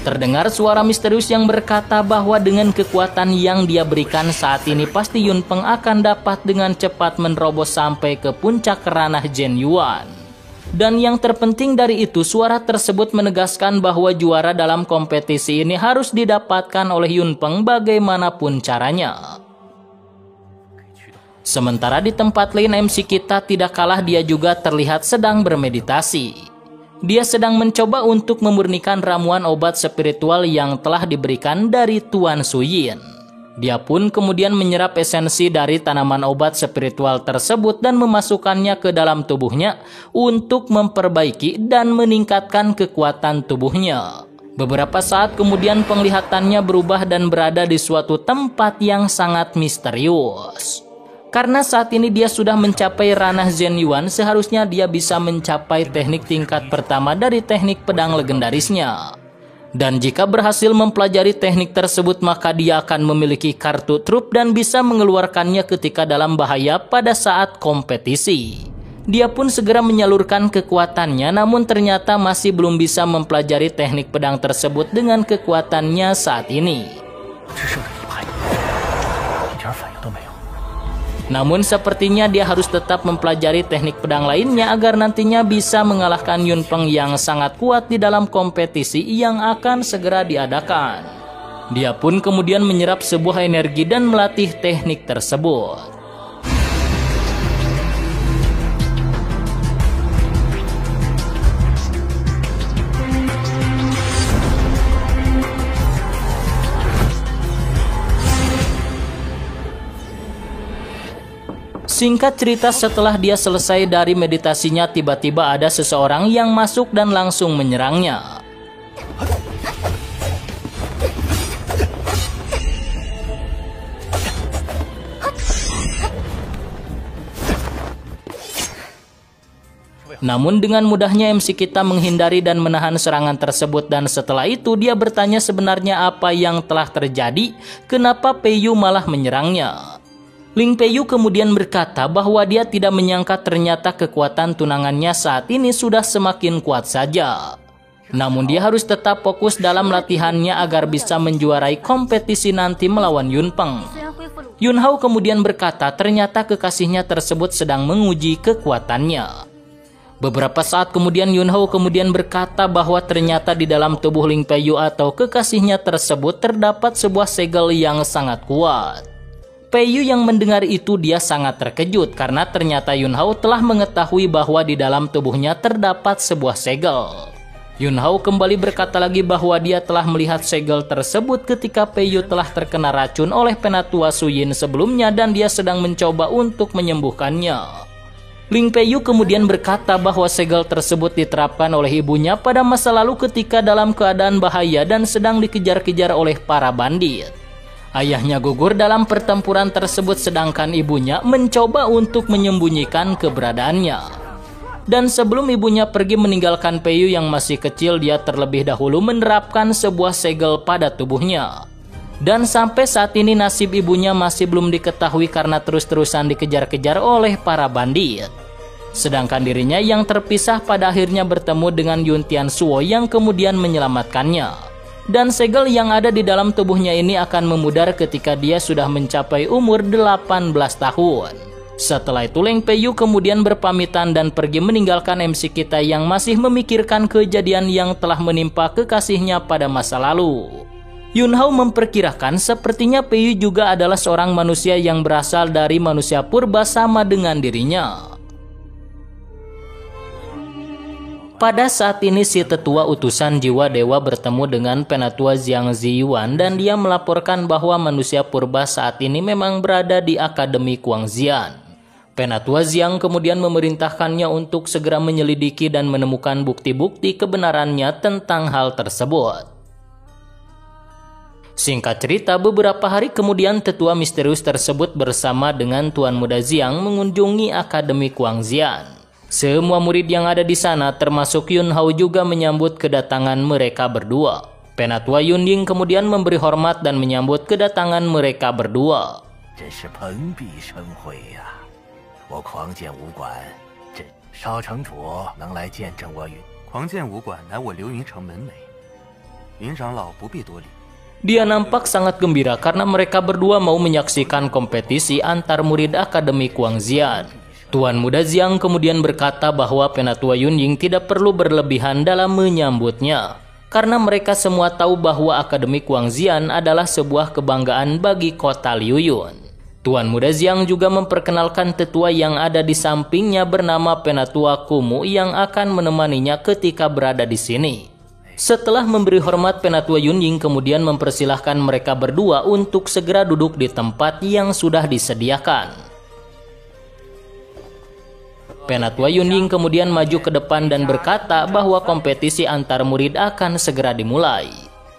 Terdengar suara misterius yang berkata bahwa dengan kekuatan yang dia berikan saat ini pasti Yun Peng akan dapat dengan cepat menerobos sampai ke puncak ranah Zhen Yuan. Dan yang terpenting dari itu, suara tersebut menegaskan bahwa juara dalam kompetisi ini harus didapatkan oleh Yun Peng bagaimanapun caranya. Sementara di tempat lain, MC kita tidak kalah, dia juga terlihat sedang bermeditasi. Dia sedang mencoba untuk memurnikan ramuan obat spiritual yang telah diberikan dari Tuan Suyin. Dia pun kemudian menyerap esensi dari tanaman obat spiritual tersebut dan memasukkannya ke dalam tubuhnya untuk memperbaiki dan meningkatkan kekuatan tubuhnya. Beberapa saat kemudian penglihatannya berubah dan berada di suatu tempat yang sangat misterius. Karena saat ini dia sudah mencapai ranah Zhen Yuan, seharusnya dia bisa mencapai teknik tingkat pertama dari teknik pedang legendarisnya. Dan jika berhasil mempelajari teknik tersebut, maka dia akan memiliki kartu trup dan bisa mengeluarkannya ketika dalam bahaya pada saat kompetisi. Dia pun segera menyalurkan kekuatannya, namun ternyata masih belum bisa mempelajari teknik pedang tersebut dengan kekuatannya saat ini. Namun sepertinya dia harus tetap mempelajari teknik pedang lainnya agar nantinya bisa mengalahkan Yun Peng yang sangat kuat di dalam kompetisi yang akan segera diadakan. Dia pun kemudian menyerap sebuah energi dan melatih teknik tersebut. Singkat cerita, setelah dia selesai dari meditasinya, tiba-tiba ada seseorang yang masuk dan langsung menyerangnya. Namun dengan mudahnya MC kita menghindari dan menahan serangan tersebut, dan setelah itu dia bertanya sebenarnya apa yang telah terjadi, kenapa Peiyu malah menyerangnya. Ling Peiyu kemudian berkata bahwa dia tidak menyangka ternyata kekuatan tunangannya saat ini sudah semakin kuat saja. Namun dia harus tetap fokus dalam latihannya agar bisa menjuarai kompetisi nanti melawan Yun Peng. Yun Hao kemudian berkata ternyata kekasihnya tersebut sedang menguji kekuatannya. Beberapa saat kemudian Yun Hao kemudian berkata bahwa ternyata di dalam tubuh Ling Peiyu atau kekasihnya tersebut terdapat sebuah segel yang sangat kuat. Peiyu yang mendengar itu dia sangat terkejut karena ternyata Yun Hao telah mengetahui bahwa di dalam tubuhnya terdapat sebuah segel. Yun Hao kembali berkata lagi bahwa dia telah melihat segel tersebut ketika Peiyu telah terkena racun oleh Penatua Suyin sebelumnya dan dia sedang mencoba untuk menyembuhkannya. Ling Peiyu kemudian berkata bahwa segel tersebut diterapkan oleh ibunya pada masa lalu ketika dalam keadaan bahaya dan sedang dikejar-kejar oleh para bandit. Ayahnya gugur dalam pertempuran tersebut sedangkan ibunya mencoba untuk menyembunyikan keberadaannya. Dan sebelum ibunya pergi meninggalkan Peiyu yang masih kecil, dia terlebih dahulu menerapkan sebuah segel pada tubuhnya. Dan sampai saat ini nasib ibunya masih belum diketahui karena terus-terusan dikejar-kejar oleh para bandit. Sedangkan dirinya yang terpisah pada akhirnya bertemu dengan Yun Tianzuo yang kemudian menyelamatkannya. Dan segel yang ada di dalam tubuhnya ini akan memudar ketika dia sudah mencapai umur 18 tahun. Setelah itu Ling Peiyu kemudian berpamitan dan pergi meninggalkan MC kita yang masih memikirkan kejadian yang telah menimpa kekasihnya pada masa lalu. Yun Hao memperkirakan sepertinya Peiyu juga adalah seorang manusia yang berasal dari manusia purba sama dengan dirinya. Pada saat ini si tetua utusan jiwa dewa bertemu dengan penatua Jiang Ziyuan dan dia melaporkan bahwa manusia purba saat ini memang berada di Akademi Guangxian. Penatua Jiang kemudian memerintahkannya untuk segera menyelidiki dan menemukan bukti-bukti kebenarannya tentang hal tersebut. Singkat cerita, beberapa hari kemudian tetua misterius tersebut bersama dengan Tuan Muda Jiang mengunjungi Akademi Guangxian. Semua murid yang ada di sana termasuk Yun Hao juga menyambut kedatangan mereka berdua. Penatua Yun Ying kemudian memberi hormat dan menyambut kedatangan mereka berdua. Dia nampak sangat gembira karena mereka berdua mau menyaksikan kompetisi antar murid Akademi Guangxian. Tuan Muda Jiang kemudian berkata bahwa Penatua Yun Ying tidak perlu berlebihan dalam menyambutnya, karena mereka semua tahu bahwa Akademi Guangxian adalah sebuah kebanggaan bagi kota Liuyun. Tuan Muda Jiang juga memperkenalkan tetua yang ada di sampingnya bernama Penatua Kumu yang akan menemaninya ketika berada di sini. Setelah memberi hormat, Penatua Yun Ying kemudian mempersilahkan mereka berdua untuk segera duduk di tempat yang sudah disediakan. Penatua Yun Ying kemudian maju ke depan dan berkata bahwa kompetisi antar murid akan segera dimulai.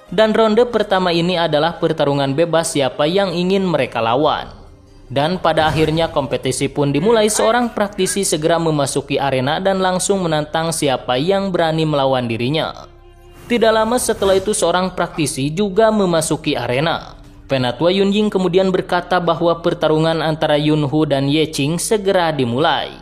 Dan ronde pertama ini adalah pertarungan bebas siapa yang ingin mereka lawan. Dan pada akhirnya kompetisi pun dimulai. Seorang praktisi segera memasuki arena dan langsung menantang siapa yang berani melawan dirinya. Tidak lama setelah itu seorang praktisi juga memasuki arena. Penatua Yun Ying kemudian berkata bahwa pertarungan antara Yun Hu dan Ye Qing segera dimulai.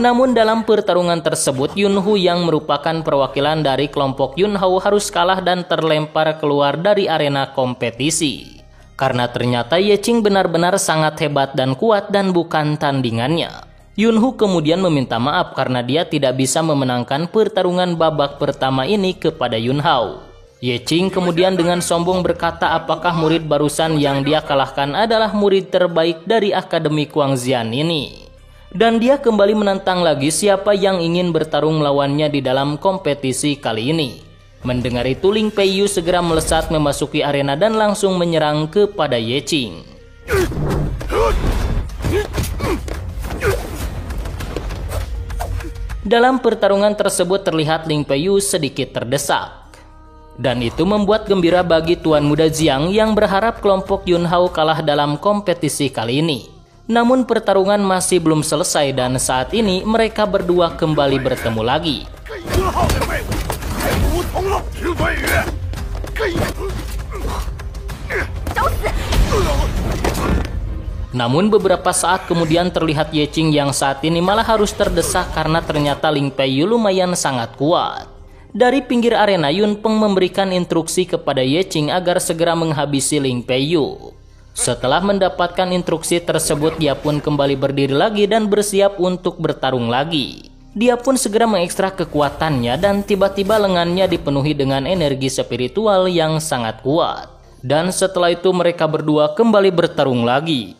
Namun dalam pertarungan tersebut, Yun Hu yang merupakan perwakilan dari kelompok Yun Hao harus kalah dan terlempar keluar dari arena kompetisi. Karena ternyata Ye Qing benar-benar sangat hebat dan kuat dan bukan tandingannya. Yun Hu kemudian meminta maaf karena dia tidak bisa memenangkan pertarungan babak pertama ini kepada Yun Hao. Ye Qing kemudian dengan sombong berkata apakah murid barusan yang dia kalahkan adalah murid terbaik dari Akademi Guangxian ini. Dan dia kembali menantang lagi siapa yang ingin bertarung melawannya di dalam kompetisi kali ini. Mendengar itu, Ling Peiyu segera melesat memasuki arena dan langsung menyerang kepada Ye Qing. Dalam pertarungan tersebut terlihat Ling Peiyu sedikit terdesak. Dan itu membuat gembira bagi Tuan Muda Jiang yang berharap kelompok Yun Hao kalah dalam kompetisi kali ini. Namun pertarungan masih belum selesai dan saat ini mereka berdua kembali bertemu lagi. Namun beberapa saat kemudian terlihat Ye Qing yang saat ini malah harus terdesak karena ternyata Ling Peiyu lumayan sangat kuat. Dari pinggir arena, Yun Peng memberikan instruksi kepada Ye Qing agar segera menghabisi Ling Peiyu. Setelah mendapatkan instruksi tersebut, dia pun kembali berdiri lagi dan bersiap untuk bertarung lagi. Dia pun segera mengekstrak kekuatannya dan tiba-tiba lengannya dipenuhi dengan energi spiritual yang sangat kuat. Dan setelah itu mereka berdua kembali bertarung lagi.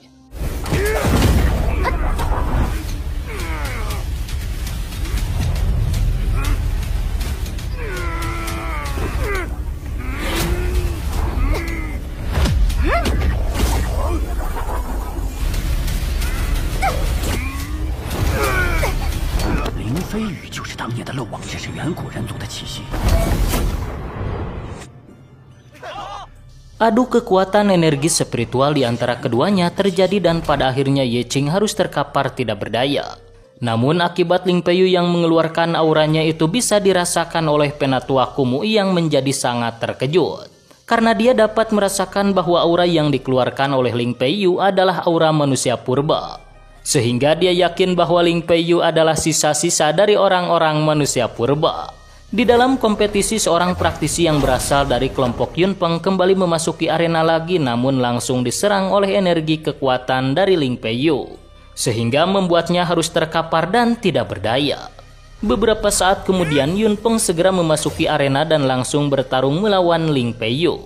Adu kekuatan energi spiritual di antara keduanya terjadi dan pada akhirnya Ye Qing harus terkapar tidak berdaya. Namun akibat Ling Peiyu yang mengeluarkan auranya itu bisa dirasakan oleh Penatua Kumu yang menjadi sangat terkejut. Karena dia dapat merasakan bahwa aura yang dikeluarkan oleh Ling Peiyu adalah aura manusia purba. Sehingga dia yakin bahwa Ling Peiyu adalah sisa-sisa dari orang-orang manusia purba. Di dalam kompetisi, seorang praktisi yang berasal dari kelompok Yunpeng kembali memasuki arena lagi, namun langsung diserang oleh energi kekuatan dari Lin Peiyu, sehingga membuatnya harus terkapar dan tidak berdaya. Beberapa saat kemudian, Yunpeng segera memasuki arena dan langsung bertarung melawan Lin Peiyu.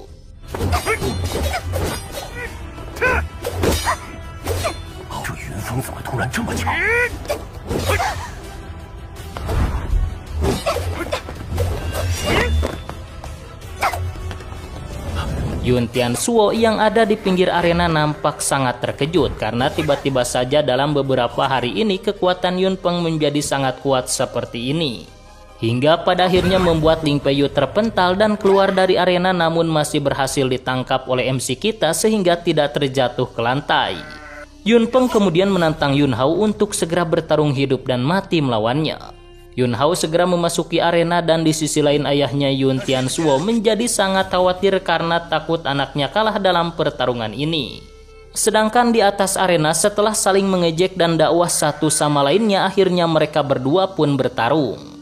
Yun Tianzuo yang ada di pinggir arena nampak sangat terkejut karena tiba-tiba saja dalam beberapa hari ini kekuatan Yunpeng menjadi sangat kuat seperti ini. Hingga pada akhirnya membuat Lin Peiyu terpental dan keluar dari arena, namun masih berhasil ditangkap oleh MC kita sehingga tidak terjatuh ke lantai. Yunpeng kemudian menantang Yun Hao untuk segera bertarung hidup dan mati melawannya. Yun Hao segera memasuki arena dan di sisi lain ayahnya Yun Tianzuo menjadi sangat khawatir karena takut anaknya kalah dalam pertarungan ini. Sedangkan di atas arena setelah saling mengejek dan dakwah satu sama lainnya, akhirnya mereka berdua pun bertarung.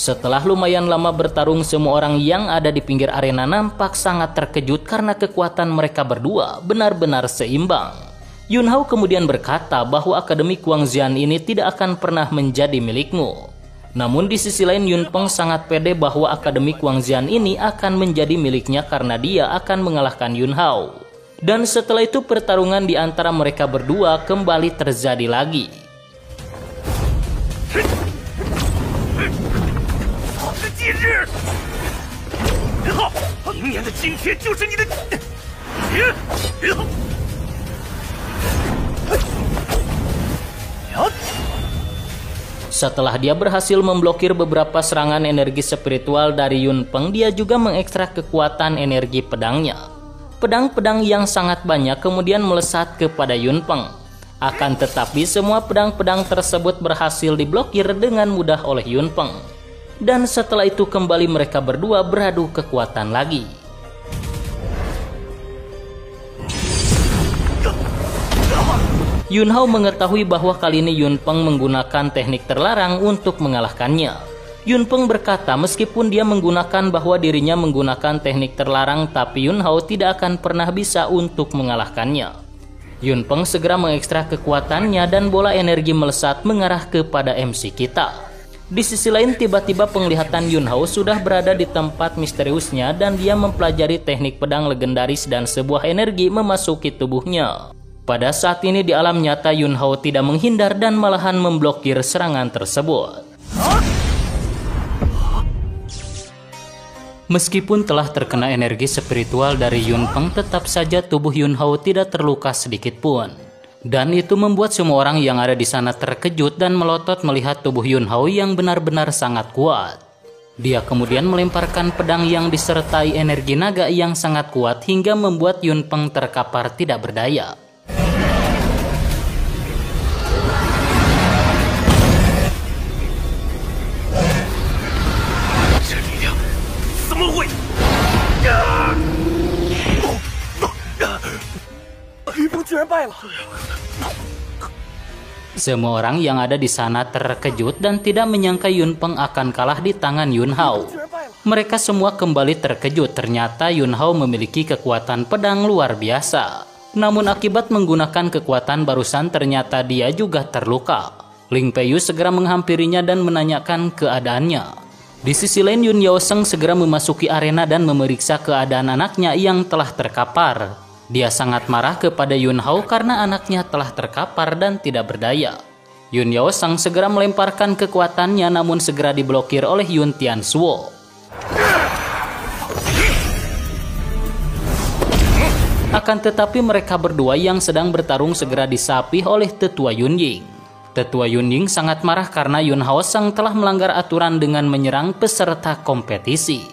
Setelah lumayan lama bertarung, semua orang yang ada di pinggir arena nampak sangat terkejut karena kekuatan mereka berdua benar-benar seimbang. Yun Hao kemudian berkata bahwa Akademi Guangxian ini tidak akan pernah menjadi milikmu. Namun di sisi lain Yunpeng sangat pede bahwa Akademi Guangxian ini akan menjadi miliknya karena dia akan mengalahkan Yun Hao. Dan setelah itu pertarungan di antara mereka berdua kembali terjadi lagi. Setelah dia berhasil memblokir beberapa serangan energi spiritual dari Yunpeng, dia juga mengekstrak kekuatan energi pedangnya. Pedang-pedang yang sangat banyak kemudian melesat kepada Yunpeng. Akan tetapi semua pedang-pedang tersebut berhasil diblokir dengan mudah oleh Yunpeng. Dan setelah itu kembali mereka berdua beradu kekuatan lagi. Yun Hao mengetahui bahwa kali ini Yunpeng menggunakan teknik terlarang untuk mengalahkannya. Yunpeng berkata meskipun dia menggunakan bahwa dirinya menggunakan teknik terlarang, tapi Yun Hao tidak akan pernah bisa untuk mengalahkannya. Yunpeng segera mengekstrak kekuatannya dan bola energi melesat mengarah kepada MC kita. Di sisi lain tiba-tiba penglihatan Yun Hao sudah berada di tempat misteriusnya dan dia mempelajari teknik pedang legendaris dan sebuah energi memasuki tubuhnya. Pada saat ini di alam nyata Yun Hao tidak menghindar dan malahan memblokir serangan tersebut. Meskipun telah terkena energi spiritual dari Yunpeng, tetap saja tubuh Yun Hao tidak terluka sedikit pun. Dan itu membuat semua orang yang ada di sana terkejut dan melotot melihat tubuh Yun Hao yang benar-benar sangat kuat. Dia kemudian melemparkan pedang yang disertai energi naga yang sangat kuat hingga membuat Yunpeng terkapar tidak berdaya. Semua orang yang ada di sana terkejut dan tidak menyangka Yunpeng akan kalah di tangan Yun Hao. Mereka semua kembali terkejut, ternyata Yun Hao memiliki kekuatan pedang luar biasa. Namun akibat menggunakan kekuatan barusan ternyata dia juga terluka. Lin Peiyu segera menghampirinya dan menanyakan keadaannya. Di sisi lain Yun Yaoseng segera memasuki arena dan memeriksa keadaan anaknya yang telah terkapar. Dia sangat marah kepada Yun Hao karena anaknya telah terkapar dan tidak berdaya. Yun Yaoseng segera melemparkan kekuatannya namun segera diblokir oleh Yun Tianzuo. Akan tetapi mereka berdua yang sedang bertarung segera disapih oleh Tetua Yun Ying. Tetua Yun Ying sangat marah karena Yun Yaoseng telah melanggar aturan dengan menyerang peserta kompetisi.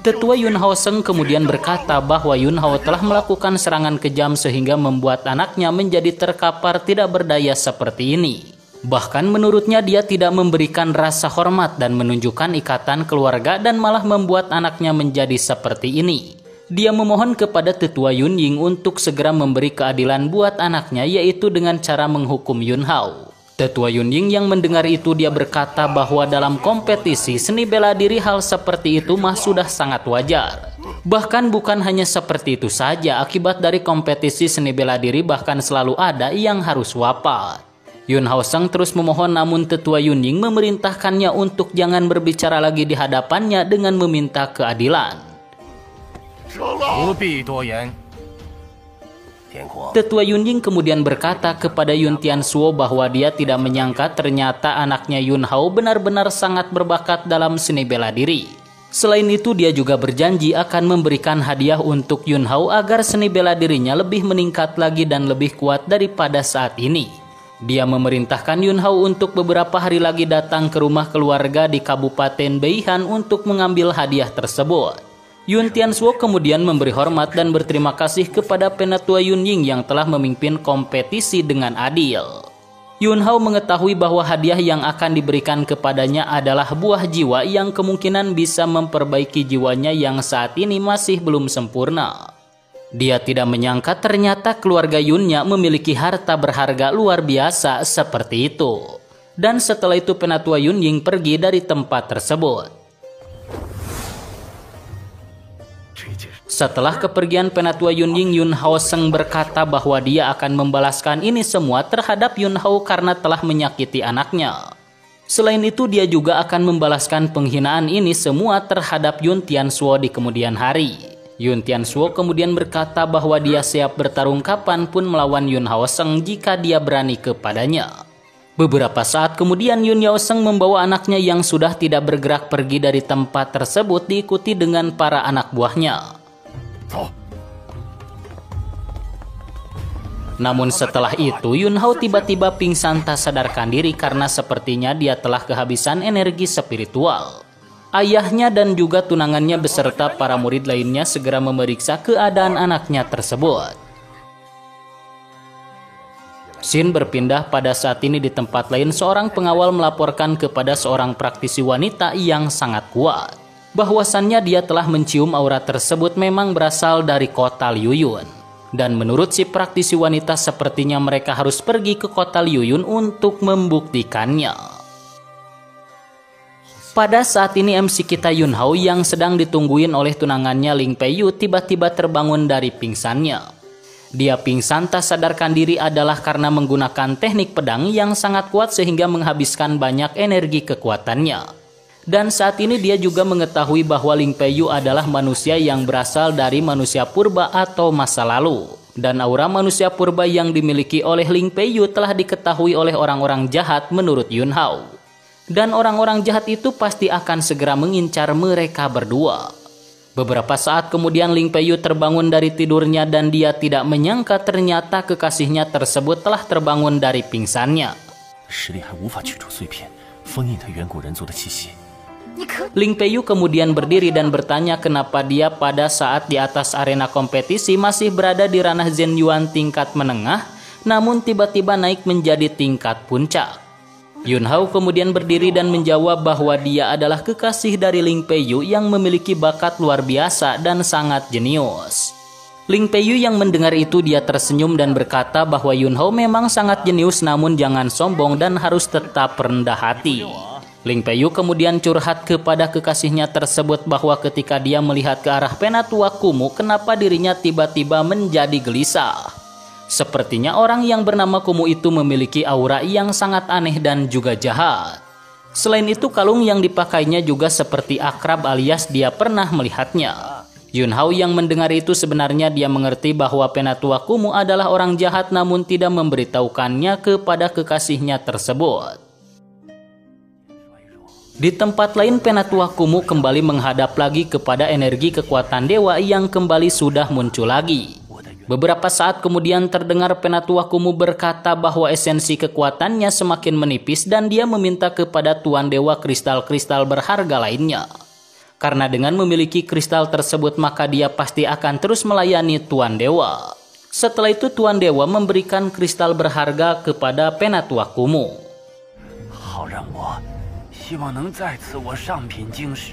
Tetua Yun Hao Seng kemudian berkata bahwa Yun Hao telah melakukan serangan kejam sehingga membuat anaknya menjadi terkapar tidak berdaya seperti ini. Bahkan menurutnya dia tidak memberikan rasa hormat dan menunjukkan ikatan keluarga dan malah membuat anaknya menjadi seperti ini. Dia memohon kepada Tetua Yun Ying untuk segera memberi keadilan buat anaknya, yaitu dengan cara menghukum Yun Hao. Tetua Yun Ying yang mendengar itu dia berkata bahwa dalam kompetisi seni bela diri hal seperti itu mah sudah sangat wajar. Bahkan bukan hanya seperti itu saja, akibat dari kompetisi seni bela diri bahkan selalu ada yang harus wafat. Yun Hao Seng terus memohon namun Tetua Yun Ying memerintahkannya untuk jangan berbicara lagi di hadapannya dengan meminta keadilan. Tetua Yun Ying kemudian berkata kepada Yun Tianzuo bahwa dia tidak menyangka ternyata anaknya Yun Hao benar-benar sangat berbakat dalam seni bela diri. Selain itu dia juga berjanji akan memberikan hadiah untuk Yun Hao agar seni bela dirinya lebih meningkat lagi dan lebih kuat daripada saat ini. Dia memerintahkan Yun Hao untuk beberapa hari lagi datang ke rumah keluarga di Kabupaten Beihan untuk mengambil hadiah tersebut. Yun Tianzuo kemudian memberi hormat dan berterima kasih kepada Penatua Yun Ying yang telah memimpin kompetisi dengan adil. Yun Hao mengetahui bahwa hadiah yang akan diberikan kepadanya adalah buah jiwa yang kemungkinan bisa memperbaiki jiwanya yang saat ini masih belum sempurna. Dia tidak menyangka ternyata keluarga Yunnya memiliki harta berharga luar biasa seperti itu. Dan setelah itu Penatua Yun Ying pergi dari tempat tersebut. Setelah kepergian Penatua Yun Ying, Yun Hao Seng berkata bahwa dia akan membalaskan ini semua terhadap Yun Hao karena telah menyakiti anaknya. Selain itu dia juga akan membalaskan penghinaan ini semua terhadap Yun Tianzuo di kemudian hari. Yun Tianzuo kemudian berkata bahwa dia siap bertarung kapanpun melawan Yun Hao Seng jika dia berani kepadanya. Beberapa saat kemudian Yun Hao Seng membawa anaknya yang sudah tidak bergerak pergi dari tempat tersebut diikuti dengan para anak buahnya. Namun setelah itu Yun Hao tiba-tiba pingsan tak sadarkan diri karena sepertinya dia telah kehabisan energi spiritual. Ayahnya dan juga tunangannya beserta para murid lainnya segera memeriksa keadaan anaknya tersebut. Scene berpindah pada saat ini di tempat lain seorang pengawal melaporkan kepada seorang praktisi wanita yang sangat kuat bahwasannya dia telah mencium aura tersebut memang berasal dari kota Liuyun. Dan menurut si praktisi wanita sepertinya mereka harus pergi ke kota Liuyun untuk membuktikannya. Pada saat ini MC kita Yun Hao yang sedang ditungguin oleh tunangannya Ling Peiyu tiba-tiba terbangun dari pingsannya. Dia pingsan tak sadarkan diri adalah karena menggunakan teknik pedang yang sangat kuat sehingga menghabiskan banyak energi kekuatannya. Dan saat ini dia juga mengetahui bahwa Ling Peiyu adalah manusia yang berasal dari manusia purba atau masa lalu. Dan aura manusia purba yang dimiliki oleh Ling Peiyu telah diketahui oleh orang-orang jahat menurut Yun Hao. Dan orang-orang jahat itu pasti akan segera mengincar mereka berdua. Beberapa saat kemudian Ling Peiyu terbangun dari tidurnya dan dia tidak menyangka ternyata kekasihnya tersebut telah terbangun dari pingsannya. Ling Peiyu kemudian berdiri dan bertanya kenapa dia pada saat di atas arena kompetisi masih berada di ranah Zhen Yuan tingkat menengah, namun tiba-tiba naik menjadi tingkat puncak. Yun Hao kemudian berdiri dan menjawab bahwa dia adalah kekasih dari Ling Peiyu yang memiliki bakat luar biasa dan sangat jenius. Ling Peiyu yang mendengar itu dia tersenyum dan berkata bahwa Yun Hao memang sangat jenius namun jangan sombong dan harus tetap rendah hati. Ling Peiyu kemudian curhat kepada kekasihnya tersebut bahwa ketika dia melihat ke arah Penatua Kumu, kenapa dirinya tiba-tiba menjadi gelisah. Sepertinya orang yang bernama Kumu itu memiliki aura yang sangat aneh dan juga jahat. Selain itu kalung yang dipakainya juga seperti akrab alias dia pernah melihatnya. Yun Hao yang mendengar itu sebenarnya dia mengerti bahwa Penatua Kumu adalah orang jahat namun tidak memberitahukannya kepada kekasihnya tersebut. Di tempat lain Penatua Kumu kembali menghadap lagi kepada energi kekuatan dewa yang kembali sudah muncul lagi. Beberapa saat kemudian terdengar Penatua Kumu berkata bahwa esensi kekuatannya semakin menipis dan dia meminta kepada Tuan Dewa kristal-kristal berharga lainnya. Karena dengan memiliki kristal tersebut maka dia pasti akan terus melayani Tuan Dewa. Setelah itu Tuan Dewa memberikan kristal berharga kepada Penatua Kumuh. 好让我希望能在此我上品晶石，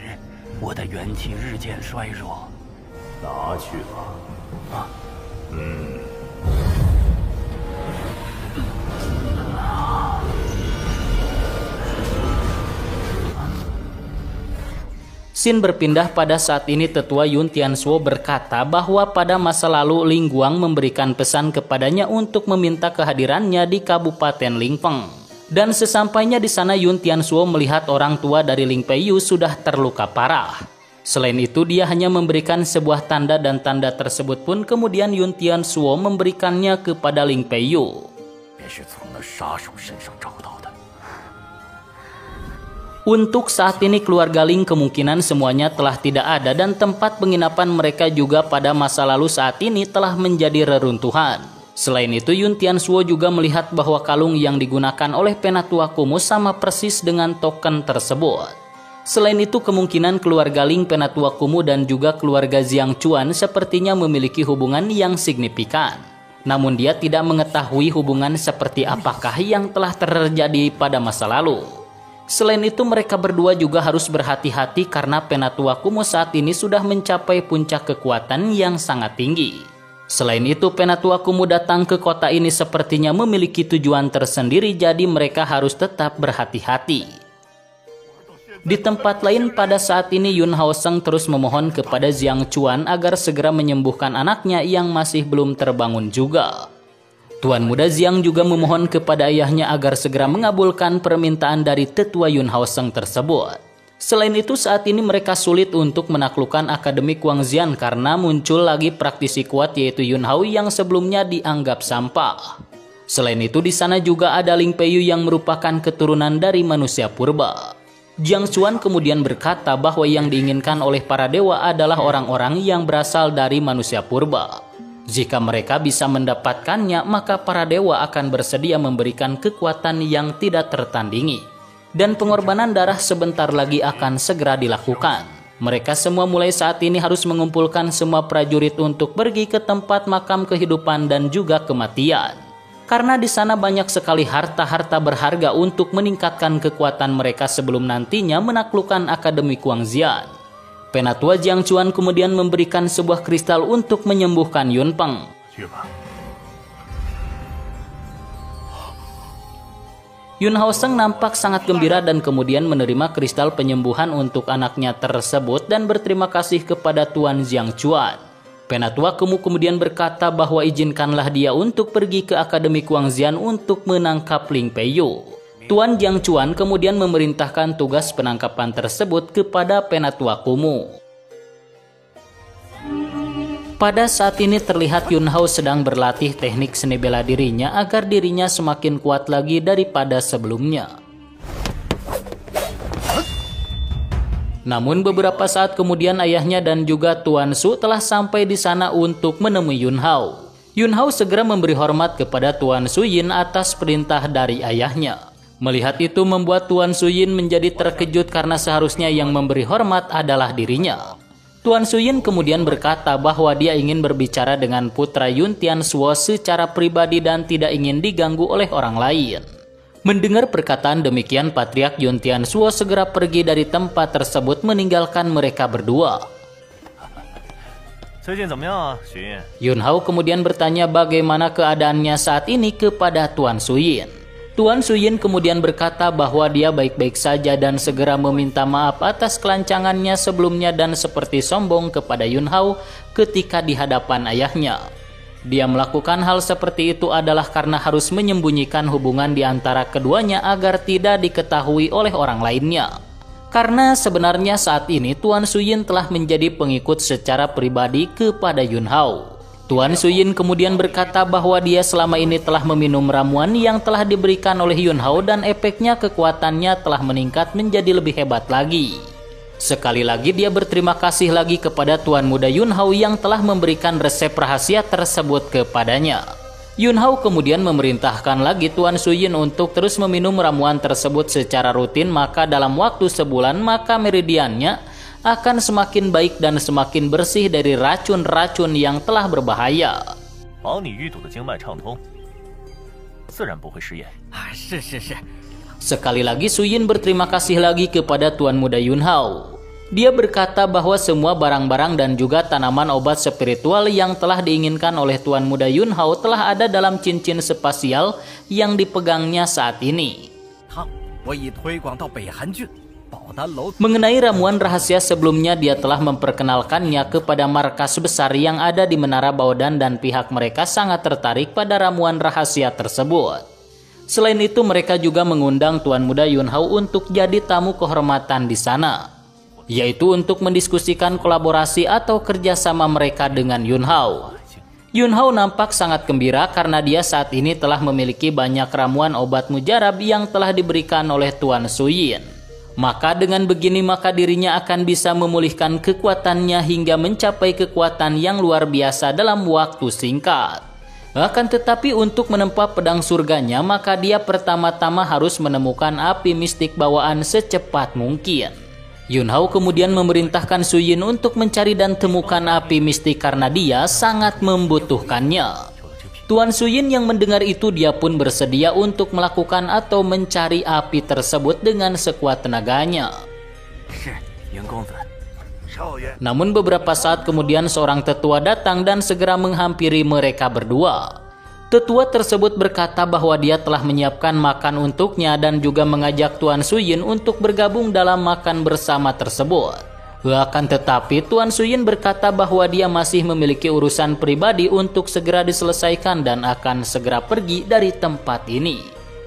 我的元气日渐衰弱。拿去吧。Scene berpindah pada saat ini tetua Yun Tianzuo berkata bahwa pada masa lalu Ling Guang memberikan pesan kepadanya untuk meminta kehadirannya di Kabupaten Lingpeng. Dan sesampainya di sana Yun Tianzuo melihat orang tua dari Ling Peiyu sudah terluka parah. Selain itu dia hanya memberikan sebuah tanda dan tanda tersebut pun kemudian Yun Tianzuo memberikannya kepada Ling Peiyu. Untuk saat ini keluarga Ling kemungkinan semuanya telah tidak ada dan tempat penginapan mereka juga pada masa lalu saat ini telah menjadi reruntuhan. Selain itu Yun Tianzuo juga melihat bahwa kalung yang digunakan oleh Penatua Kumuh sama persis dengan token tersebut. Selain itu kemungkinan keluarga Ling, Penatua Kumuh dan juga keluarga Jiang Chuan sepertinya memiliki hubungan yang signifikan. Namun dia tidak mengetahui hubungan seperti apakah yang telah terjadi pada masa lalu. Selain itu mereka berdua juga harus berhati-hati karena Penatua Kumuh saat ini sudah mencapai puncak kekuatan yang sangat tinggi. Selain itu Penatua Kumuh datang ke kota ini sepertinya memiliki tujuan tersendiri jadi mereka harus tetap berhati-hati. Di tempat lain pada saat ini Yun Haoseng terus memohon kepada Jiang Chuan agar segera menyembuhkan anaknya yang masih belum terbangun juga. Tuan muda Jiang juga memohon kepada ayahnya agar segera mengabulkan permintaan dari tetua Yun Haoseng tersebut. Selain itu saat ini mereka sulit untuk menaklukkan Akademi Guangxian karena muncul lagi praktisi kuat yaitu Yun Hao yang sebelumnya dianggap sampah. Selain itu di sana juga ada Ling Peiyu yang merupakan keturunan dari manusia purba. Jiang Chuan kemudian berkata bahwa yang diinginkan oleh para dewa adalah orang-orang yang berasal dari manusia purba. Jika mereka bisa mendapatkannya, maka para dewa akan bersedia memberikan kekuatan yang tidak tertandingi. Dan pengorbanan darah sebentar lagi akan segera dilakukan. Mereka semua mulai saat ini harus mengumpulkan semua prajurit untuk pergi ke tempat makam kehidupan dan juga kematian. Karena di sana banyak sekali harta-harta berharga untuk meningkatkan kekuatan mereka sebelum nantinya menaklukkan Akademi Guangxian. Penatua Jiang Chuan kemudian memberikan sebuah kristal untuk menyembuhkan Yun Peng. Yun Haoseng nampak sangat gembira dan kemudian menerima kristal penyembuhan untuk anaknya tersebut dan berterima kasih kepada Tuan Jiang Chuan. Penatua Kumuh kemudian berkata bahwa izinkanlah dia untuk pergi ke Akademi Guangxian untuk menangkap Ling Peiyu. Tuan Jiang Chuan kemudian memerintahkan tugas penangkapan tersebut kepada Penatua Kumuh. Pada saat ini terlihat Yun Hao sedang berlatih teknik seni bela dirinya agar dirinya semakin kuat lagi daripada sebelumnya. Namun beberapa saat kemudian ayahnya dan juga Tuan Su telah sampai di sana untuk menemui Yun Hao. Yun Hao segera memberi hormat kepada Tuan Su Yin atas perintah dari ayahnya. Melihat itu membuat Tuan Su Yin menjadi terkejut karena seharusnya yang memberi hormat adalah dirinya. Tuan Su Yin kemudian berkata bahwa dia ingin berbicara dengan putra Yun Tianzuo secara pribadi dan tidak ingin diganggu oleh orang lain. Mendengar perkataan demikian Patriark Yun Tianzuo segera pergi dari tempat tersebut meninggalkan mereka berdua. Yun Hao kemudian bertanya bagaimana keadaannya saat ini kepada Tuan Su Yin. Tuan Su Yin kemudian berkata bahwa dia baik-baik saja dan segera meminta maaf atas kelancangannya sebelumnya dan seperti sombong kepada Yun Hao ketika di hadapan ayahnya. Dia melakukan hal seperti itu adalah karena harus menyembunyikan hubungan di antara keduanya agar tidak diketahui oleh orang lainnya. Karena sebenarnya saat ini Tuan Su Yin telah menjadi pengikut secara pribadi kepada Yun Hao. Tuan Su Yin kemudian berkata bahwa dia selama ini telah meminum ramuan yang telah diberikan oleh Yun Hao dan efeknya kekuatannya telah meningkat menjadi lebih hebat lagi. Sekali lagi dia berterima kasih lagi kepada Tuan muda Yun Hao yang telah memberikan resep rahasia tersebut kepadanya. Yun Hao kemudian memerintahkan lagi Tuan Su Yin untuk terus meminum ramuan tersebut secara rutin, maka dalam waktu sebulan maka meridiannya akan semakin baik dan semakin bersih dari racun-racun yang telah berbahaya. 保你淤堵的经脉畅通，自然不会失言。是是是。 Sekali lagi Su Yin berterima kasih lagi kepada Tuan Muda Yunhao. Dia berkata bahwa semua barang-barang dan juga tanaman obat spiritual yang telah diinginkan oleh Tuan Muda Yunhao telah ada dalam cincin spasial yang dipegangnya saat ini. Mengenai ramuan rahasia sebelumnya, dia telah memperkenalkannya kepada markas besar yang ada di Menara Baodan dan pihak mereka sangat tertarik pada ramuan rahasia tersebut. Selain itu, mereka juga mengundang Tuan Muda Yunhao untuk jadi tamu kehormatan di sana, yaitu untuk mendiskusikan kolaborasi atau kerjasama mereka dengan Yunhao. Yunhao nampak sangat gembira karena dia saat ini telah memiliki banyak ramuan obat mujarab yang telah diberikan oleh Tuan Su Yin. Maka dengan begini maka dirinya akan bisa memulihkan kekuatannya hingga mencapai kekuatan yang luar biasa dalam waktu singkat. Akan tetapi untuk menempa pedang surganya, maka dia pertama-tama harus menemukan api mistik bawaan secepat mungkin. Yunhao kemudian memerintahkan Su Yin untuk mencari dan temukan api mistik karena dia sangat membutuhkannya. Tuan Su Yin yang mendengar itu, dia pun bersedia untuk melakukan atau mencari api tersebut dengan sekuat tenaganya. Namun beberapa saat kemudian seorang tetua datang dan segera menghampiri mereka berdua. Tetua tersebut berkata bahwa dia telah menyiapkan makan untuknya dan juga mengajak Tuan Su Yin untuk bergabung dalam makan bersama tersebut. Akan tetapi Tuan Su Yin berkata bahwa dia masih memiliki urusan pribadi untuk segera diselesaikan dan akan segera pergi dari tempat ini.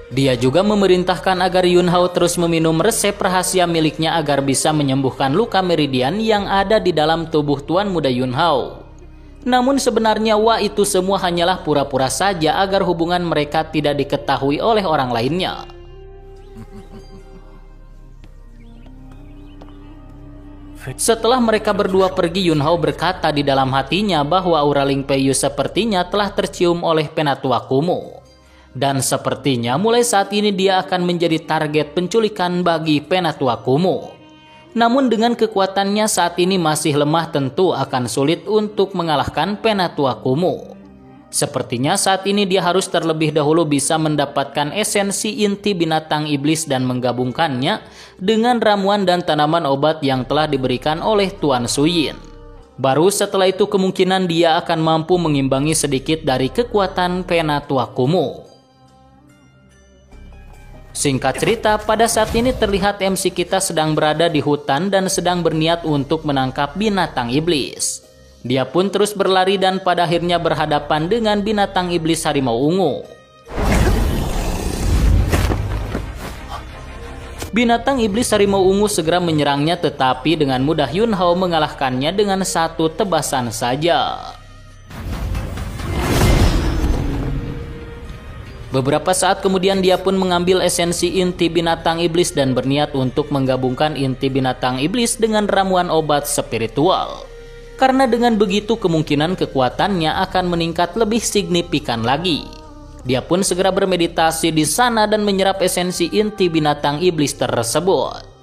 Dia juga memerintahkan agar Yunhao terus meminum resep rahasia miliknya agar bisa menyembuhkan luka meridian yang ada di dalam tubuh Tuan Muda Yunhao. Namun sebenarnya itu semua hanyalah pura-pura saja agar hubungan mereka tidak diketahui oleh orang lainnya. Setelah mereka berdua pergi, Yunhao berkata di dalam hatinya bahwa aura Ling Peiyu sepertinya telah tercium oleh Penatua Kumuh. Dan sepertinya mulai saat ini dia akan menjadi target penculikan bagi Penatua Kumuh. Namun dengan kekuatannya saat ini masih lemah, tentu akan sulit untuk mengalahkan Penatua Kumuh. Sepertinya saat ini dia harus terlebih dahulu bisa mendapatkan esensi inti binatang iblis dan menggabungkannya dengan ramuan dan tanaman obat yang telah diberikan oleh Tuan Su Yin. Baru setelah itu kemungkinan dia akan mampu mengimbangi sedikit dari kekuatan Penatua Kumuh. Singkat cerita, pada saat ini terlihat MC kita sedang berada di hutan dan sedang berniat untuk menangkap binatang iblis. Dia pun terus berlari dan pada akhirnya berhadapan dengan binatang iblis harimau ungu. Binatang iblis harimau ungu segera menyerangnya, tetapi dengan mudah Yunhao mengalahkannya dengan satu tebasan saja. Beberapa saat kemudian dia pun mengambil esensi inti binatang iblis dan berniat untuk menggabungkan inti binatang iblis dengan ramuan obat spiritual. Karena dengan begitu kemungkinan kekuatannya akan meningkat lebih signifikan lagi. Dia pun segera bermeditasi di sana dan menyerap esensi inti binatang iblis tersebut.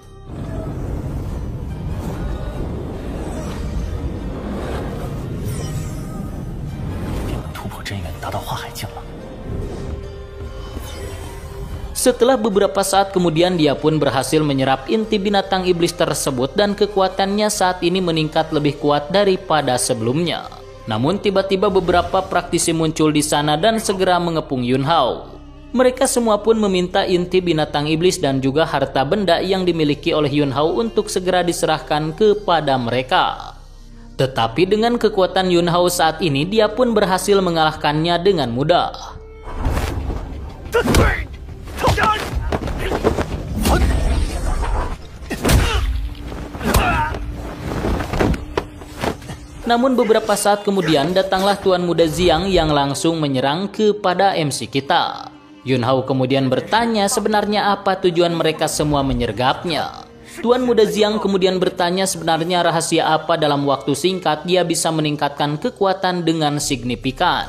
Setelah beberapa saat kemudian dia pun berhasil menyerap inti binatang iblis tersebut dan kekuatannya saat ini meningkat lebih kuat daripada sebelumnya. Namun tiba-tiba beberapa praktisi muncul di sana dan segera mengepung Yunhao. Mereka semua pun meminta inti binatang iblis dan juga harta benda yang dimiliki oleh Yunhao untuk segera diserahkan kepada mereka. Tetapi dengan kekuatan Yunhao saat ini dia pun berhasil mengalahkannya dengan mudah. Namun beberapa saat kemudian datanglah Tuan Muda Xiang yang langsung menyerang kepada MC kita. Yunhao kemudian bertanya sebenarnya apa tujuan mereka semua menyergapnya. Tuan Muda Xiang kemudian bertanya sebenarnya rahasia apa dalam waktu singkat dia bisa meningkatkan kekuatan dengan signifikan.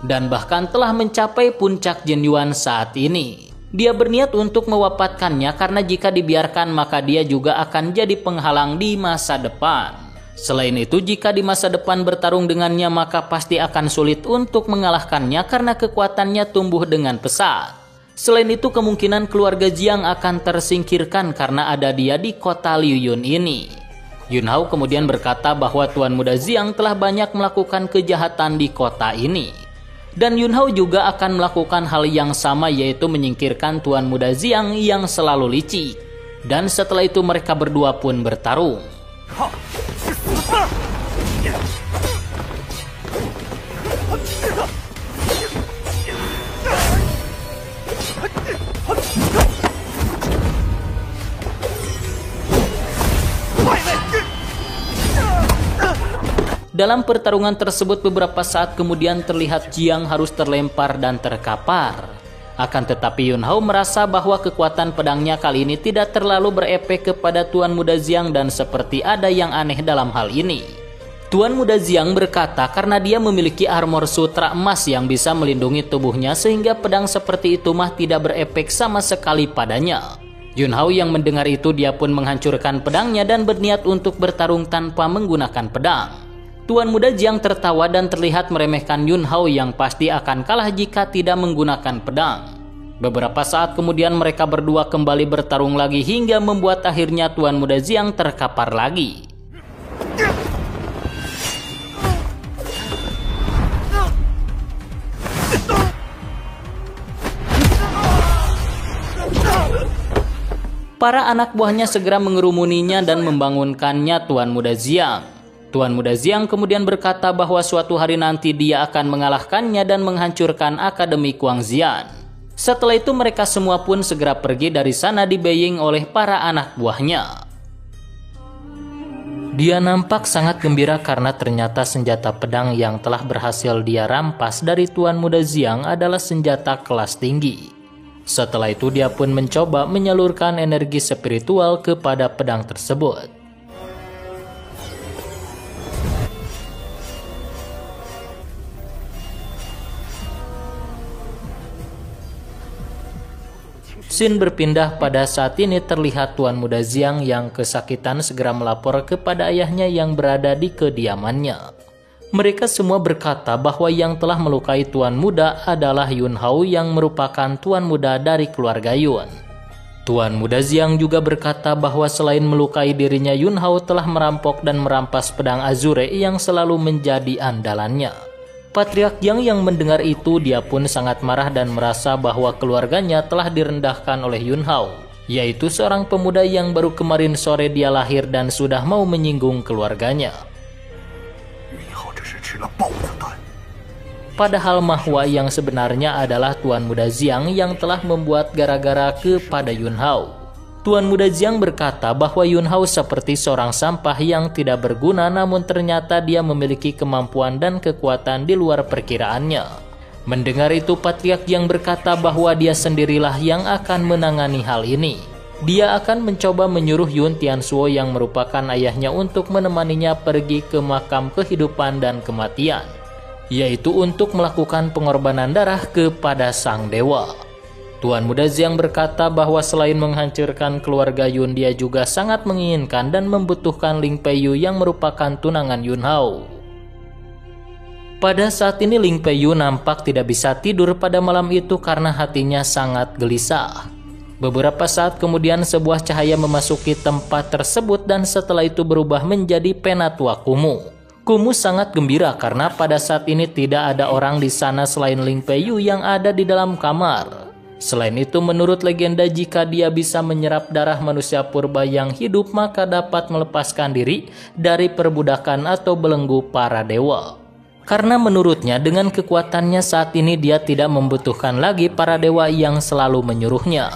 Dan bahkan telah mencapai puncak Jin Yuan saat ini. Dia berniat untuk mewafatkannya karena jika dibiarkan maka dia juga akan jadi penghalang di masa depan. Selain itu, jika di masa depan bertarung dengannya maka pasti akan sulit untuk mengalahkannya karena kekuatannya tumbuh dengan pesat. Selain itu, kemungkinan keluarga Jiang akan tersingkirkan karena ada dia di kota Liuyun ini. Yun Hao kemudian berkata bahwa Tuan Muda Jiang telah banyak melakukan kejahatan di kota ini. Dan Yun Hao juga akan melakukan hal yang sama, yaitu menyingkirkan Tuan Muda Jiang yang selalu licik. Dan setelah itu mereka berdua pun bertarung. Dalam pertarungan tersebut beberapa saat kemudian terlihat Jiang harus terlempar dan terkapar. Akan tetapi Yun Hao merasa bahwa kekuatan pedangnya kali ini tidak terlalu berefek kepada Tuan Muda Jiang dan seperti ada yang aneh dalam hal ini. Tuan Muda Jiang berkata karena dia memiliki armor sutra emas yang bisa melindungi tubuhnya sehingga pedang seperti itu mah tidak berefek sama sekali padanya. Yun Hao yang mendengar itu dia pun menghancurkan pedangnya dan berniat untuk bertarung tanpa menggunakan pedang. Tuan Muda Jiang tertawa dan terlihat meremehkan Yun Hao yang pasti akan kalah jika tidak menggunakan pedang. Beberapa saat kemudian mereka berdua kembali bertarung lagi hingga membuat akhirnya Tuan Muda Jiang terkapar lagi. Para anak buahnya segera mengerumuninya dan membangunkannya Tuan Muda Jiang. Tuan Muda Jiang kemudian berkata bahwa suatu hari nanti dia akan mengalahkannya dan menghancurkan Akademi Guangxian. Setelah itu mereka semua pun segera pergi dari sana dibaying oleh para anak buahnya. Dia nampak sangat gembira karena ternyata senjata pedang yang telah berhasil dia rampas dari Tuan Muda Jiang adalah senjata kelas tinggi. Setelah itu dia pun mencoba menyalurkan energi spiritual kepada pedang tersebut. Scene berpindah pada saat ini terlihat Tuan Muda Jiang yang kesakitan segera melapor kepada ayahnya yang berada di kediamannya. Mereka semua berkata bahwa yang telah melukai Tuan Muda adalah Yun Hao yang merupakan Tuan Muda dari keluarga Yun. Tuan Muda Jiang juga berkata bahwa selain melukai dirinya, Yun Hao telah merampok dan merampas pedang Azure yang selalu menjadi andalannya. Patriark Jiang yang mendengar itu dia pun sangat marah dan merasa bahwa keluarganya telah direndahkan oleh Yun Hao, yaitu seorang pemuda yang baru kemarin sore dia lahir dan sudah mau menyinggung keluarganya. Padahal Mahua yang sebenarnya adalah Tuan Muda Jiang yang telah membuat gara-gara kepada Yun Hao. Tuan Muda Jiang berkata bahwa Yun Hao seperti seorang sampah yang tidak berguna, namun ternyata dia memiliki kemampuan dan kekuatan di luar perkiraannya. Mendengar itu, Patriark Jiang berkata bahwa dia sendirilah yang akan menangani hal ini. Dia akan mencoba menyuruh Yun Tianzuo yang merupakan ayahnya untuk menemaninya pergi ke makam kehidupan dan kematian, yaitu untuk melakukan pengorbanan darah kepada sang dewa. Tuan Muda Jiang berkata bahwa selain menghancurkan keluarga Yun, dia juga sangat menginginkan dan membutuhkan Ling Peiyu yang merupakan tunangan Yun Hao. Pada saat ini Ling Peiyu nampak tidak bisa tidur pada malam itu karena hatinya sangat gelisah. Beberapa saat kemudian sebuah cahaya memasuki tempat tersebut dan setelah itu berubah menjadi Penatua Kumu. Kumu sangat gembira karena pada saat ini tidak ada orang di sana selain Ling Peiyu yang ada di dalam kamar. Selain itu, menurut legenda jika dia bisa menyerap darah manusia purba yang hidup maka dapat melepaskan diri dari perbudakan atau belenggu para dewa. Karena menurutnya dengan kekuatannya saat ini dia tidak membutuhkan lagi para dewa yang selalu menyuruhnya.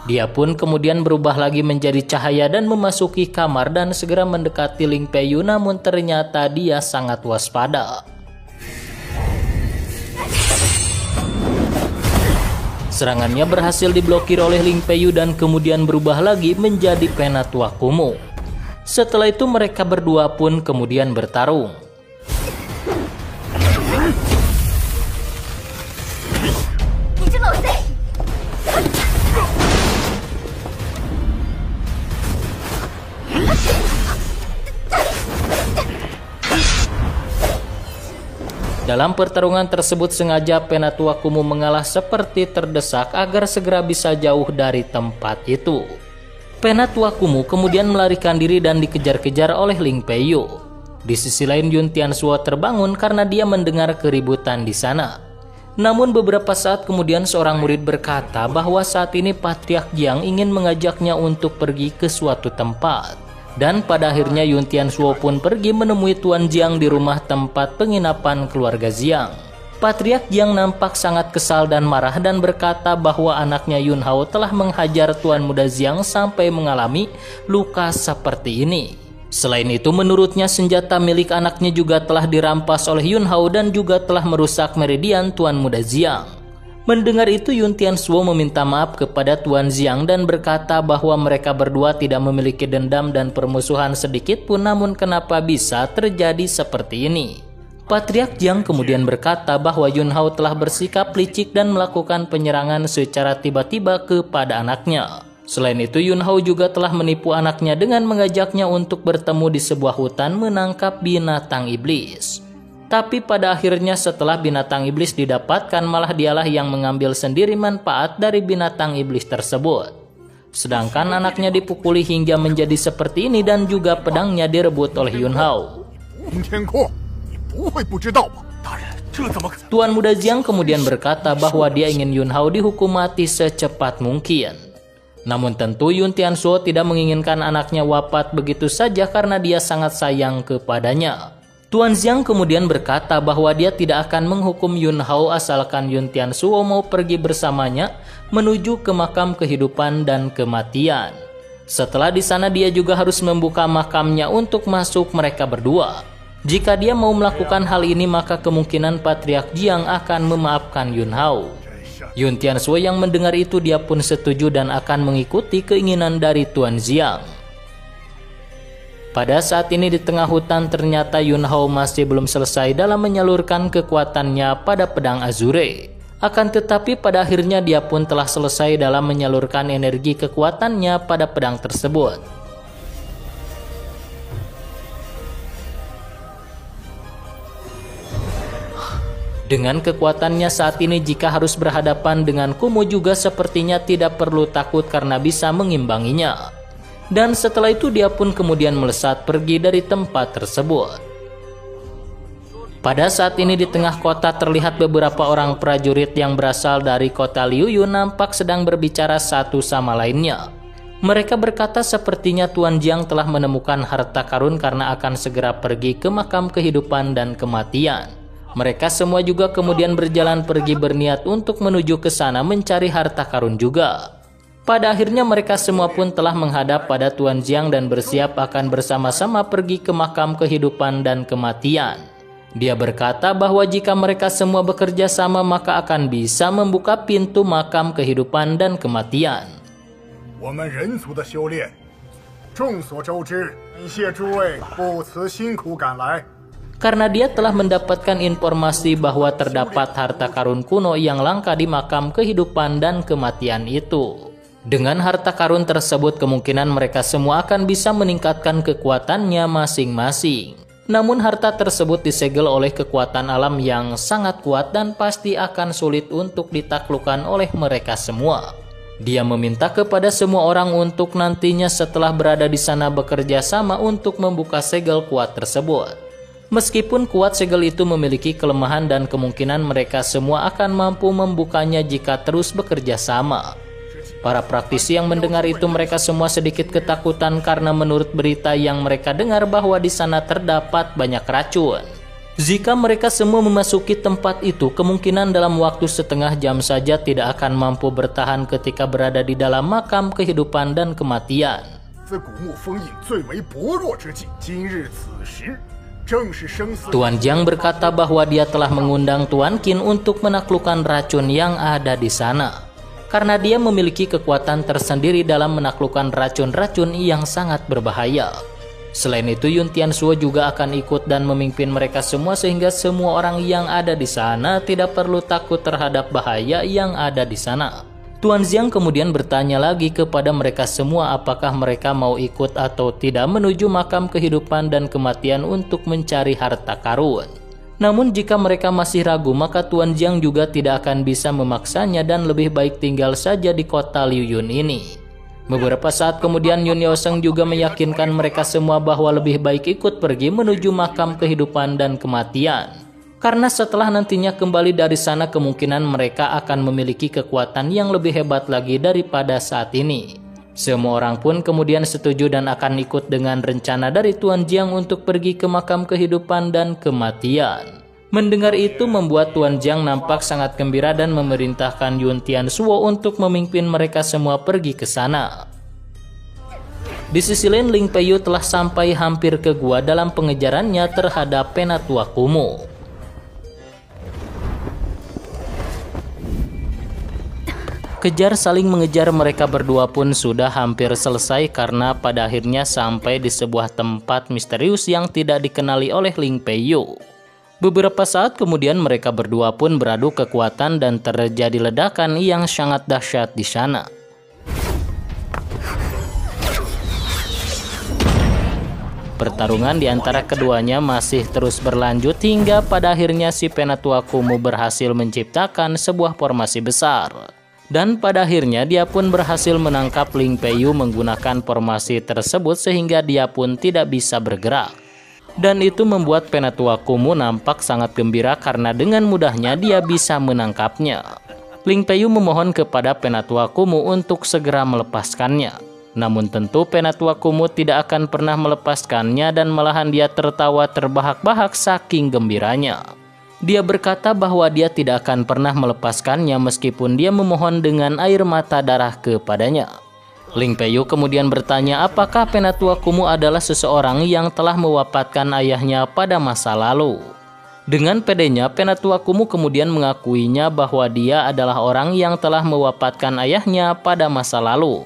Dia pun kemudian berubah lagi menjadi cahaya dan memasuki kamar dan segera mendekati Ling Peiyu, namun ternyata dia sangat waspada. Serangannya berhasil diblokir oleh Ling Peiyu dan kemudian berubah lagi menjadi Penatua Kumu. Setelah itu mereka berdua pun kemudian bertarung. Dalam pertarungan tersebut sengaja Penatua Kumuh mengalah seperti terdesak agar segera bisa jauh dari tempat itu. Penatua Kumuh kemudian melarikan diri dan dikejar-kejar oleh Ling Peiyu. Di sisi lain Yun Tianzuo terbangun karena dia mendengar keributan di sana. Namun beberapa saat kemudian seorang murid berkata bahwa saat ini Patriark Jiang ingin mengajaknya untuk pergi ke suatu tempat. Dan pada akhirnya Yun Tianzuo pun pergi menemui Tuan Jiang di rumah tempat penginapan keluarga Jiang. Patriark Jiang nampak sangat kesal dan marah dan berkata bahwa anaknya Yun Hao telah menghajar Tuan Muda Jiang sampai mengalami luka seperti ini. Selain itu menurutnya senjata milik anaknya juga telah dirampas oleh Yun Hao dan juga telah merusak meridian Tuan Muda Jiang. Mendengar itu Yun Tianzuo meminta maaf kepada Tuan Jiang dan berkata bahwa mereka berdua tidak memiliki dendam dan permusuhan sedikit pun, namun kenapa bisa terjadi seperti ini. Patriark Jiang kemudian berkata bahwa Yun Hao telah bersikap licik dan melakukan penyerangan secara tiba-tiba kepada anaknya. Selain itu Yun Hao juga telah menipu anaknya dengan mengajaknya untuk bertemu di sebuah hutan menangkap binatang iblis. Tapi pada akhirnya setelah binatang iblis didapatkan malah dialah yang mengambil sendiri manfaat dari binatang iblis tersebut. Sedangkan anaknya dipukuli hingga menjadi seperti ini dan juga pedangnya direbut oleh Yun Hao. Tuan Muda Jiang kemudian berkata bahwa dia ingin Yun Hao dihukum mati secepat mungkin. Namun tentu Yun Tianzuo tidak menginginkan anaknya wafat begitu saja karena dia sangat sayang kepadanya. Tuan Jiang kemudian berkata bahwa dia tidak akan menghukum Yun Hao asalkan Yun Tianzuo mau pergi bersamanya menuju ke makam kehidupan dan kematian. Setelah di sana dia juga harus membuka makamnya untuk masuk mereka berdua. Jika dia mau melakukan hal ini maka kemungkinan Patriark Jiang akan memaafkan Yun Hao. Yun Tianzuo yang mendengar itu dia pun setuju dan akan mengikuti keinginan dari Tuan Jiang. Pada saat ini di tengah hutan ternyata Yun Hao masih belum selesai dalam menyalurkan kekuatannya pada pedang Azure. Akan tetapi pada akhirnya dia pun telah selesai dalam menyalurkan energi kekuatannya pada pedang tersebut. Dengan kekuatannya saat ini jika harus berhadapan dengan Kumuh juga sepertinya tidak perlu takut karena bisa mengimbanginya. Dan setelah itu dia pun kemudian melesat pergi dari tempat tersebut. Pada saat ini di tengah kota terlihat beberapa orang prajurit yang berasal dari kota Liuyu nampak sedang berbicara satu sama lainnya. Mereka berkata sepertinya Tuan Jiang telah menemukan harta karun karena akan segera pergi ke makam kehidupan dan kematian. Mereka semua juga kemudian berjalan pergi berniat untuk menuju ke sana mencari harta karun juga. Pada akhirnya mereka semua pun telah menghadap pada Tuan Jiang dan bersiap akan bersama-sama pergi ke makam kehidupan dan kematian. Dia berkata bahwa jika mereka semua bekerja sama maka akan bisa membuka pintu makam kehidupan dan kematian. Karena dia telah mendapatkan informasi bahwa terdapat harta karun kuno yang langka di makam kehidupan dan kematian itu. Dengan harta karun tersebut kemungkinan mereka semua akan bisa meningkatkan kekuatannya masing-masing. Namun harta tersebut disegel oleh kekuatan alam yang sangat kuat dan pasti akan sulit untuk ditaklukkan oleh mereka semua. Dia meminta kepada semua orang untuk nantinya setelah berada di sana bekerja sama untuk membuka segel kuat tersebut. Meskipun kuat segel itu memiliki kelemahan dan kemungkinan mereka semua akan mampu membukanya jika terus bekerja sama. Para praktisi yang mendengar itu mereka semua sedikit ketakutan karena menurut berita yang mereka dengar bahwa di sana terdapat banyak racun. Jika mereka semua memasuki tempat itu, kemungkinan dalam waktu setengah jam saja tidak akan mampu bertahan ketika berada di dalam makam kehidupan dan kematian. Tuan Jiang berkata bahwa dia telah mengundang Tuan Qin untuk menaklukkan racun yang ada di sana. Karena dia memiliki kekuatan tersendiri dalam menaklukkan racun-racun yang sangat berbahaya. Selain itu Yun Tianzuo juga akan ikut dan memimpin mereka semua sehingga semua orang yang ada di sana tidak perlu takut terhadap bahaya yang ada di sana. Tuan Jiang kemudian bertanya lagi kepada mereka semua apakah mereka mau ikut atau tidak menuju makam kehidupan dan kematian untuk mencari harta karun. Namun jika mereka masih ragu, maka Tuan Jiang juga tidak akan bisa memaksanya dan lebih baik tinggal saja di kota Liu Yun ini. Beberapa saat kemudian Yun Yaoseng juga meyakinkan mereka semua bahwa lebih baik ikut pergi menuju makam kehidupan dan kematian. Karena setelah nantinya kembali dari sana kemungkinan mereka akan memiliki kekuatan yang lebih hebat lagi daripada saat ini. Semua orang pun kemudian setuju dan akan ikut dengan rencana dari Tuan Jiang untuk pergi ke makam kehidupan dan kematian. Mendengar itu membuat Tuan Jiang nampak sangat gembira dan memerintahkan Yun Tianzuo untuk memimpin mereka semua pergi ke sana. Di sisi lain, Ling Peiyu telah sampai hampir ke gua dalam pengejarannya terhadap Penatua Kumuh. Kejar saling mengejar mereka berdua pun sudah hampir selesai karena pada akhirnya sampai di sebuah tempat misterius yang tidak dikenali oleh Ling Peiyu. Beberapa saat kemudian mereka berdua pun beradu kekuatan dan terjadi ledakan yang sangat dahsyat di sana. Pertarungan di antara keduanya masih terus berlanjut hingga pada akhirnya si Penatua Kumuh berhasil menciptakan sebuah formasi besar. Dan pada akhirnya dia pun berhasil menangkap Ling Peiyu menggunakan formasi tersebut sehingga dia pun tidak bisa bergerak. Dan itu membuat Penatua Kumuh nampak sangat gembira karena dengan mudahnya dia bisa menangkapnya. Ling Peiyu memohon kepada Penatua Kumuh untuk segera melepaskannya. Namun tentu Penatua Kumuh tidak akan pernah melepaskannya dan malahan dia tertawa terbahak-bahak saking gembiranya. Dia berkata bahwa dia tidak akan pernah melepaskannya meskipun dia memohon dengan air mata darah kepadanya. Ling Peiyu kemudian bertanya apakah Penatua Kumuh adalah seseorang yang telah mewafatkan ayahnya pada masa lalu. Dengan pedenya, Penatua Kumuh kemudian mengakuinya bahwa dia adalah orang yang telah mewafatkan ayahnya pada masa lalu.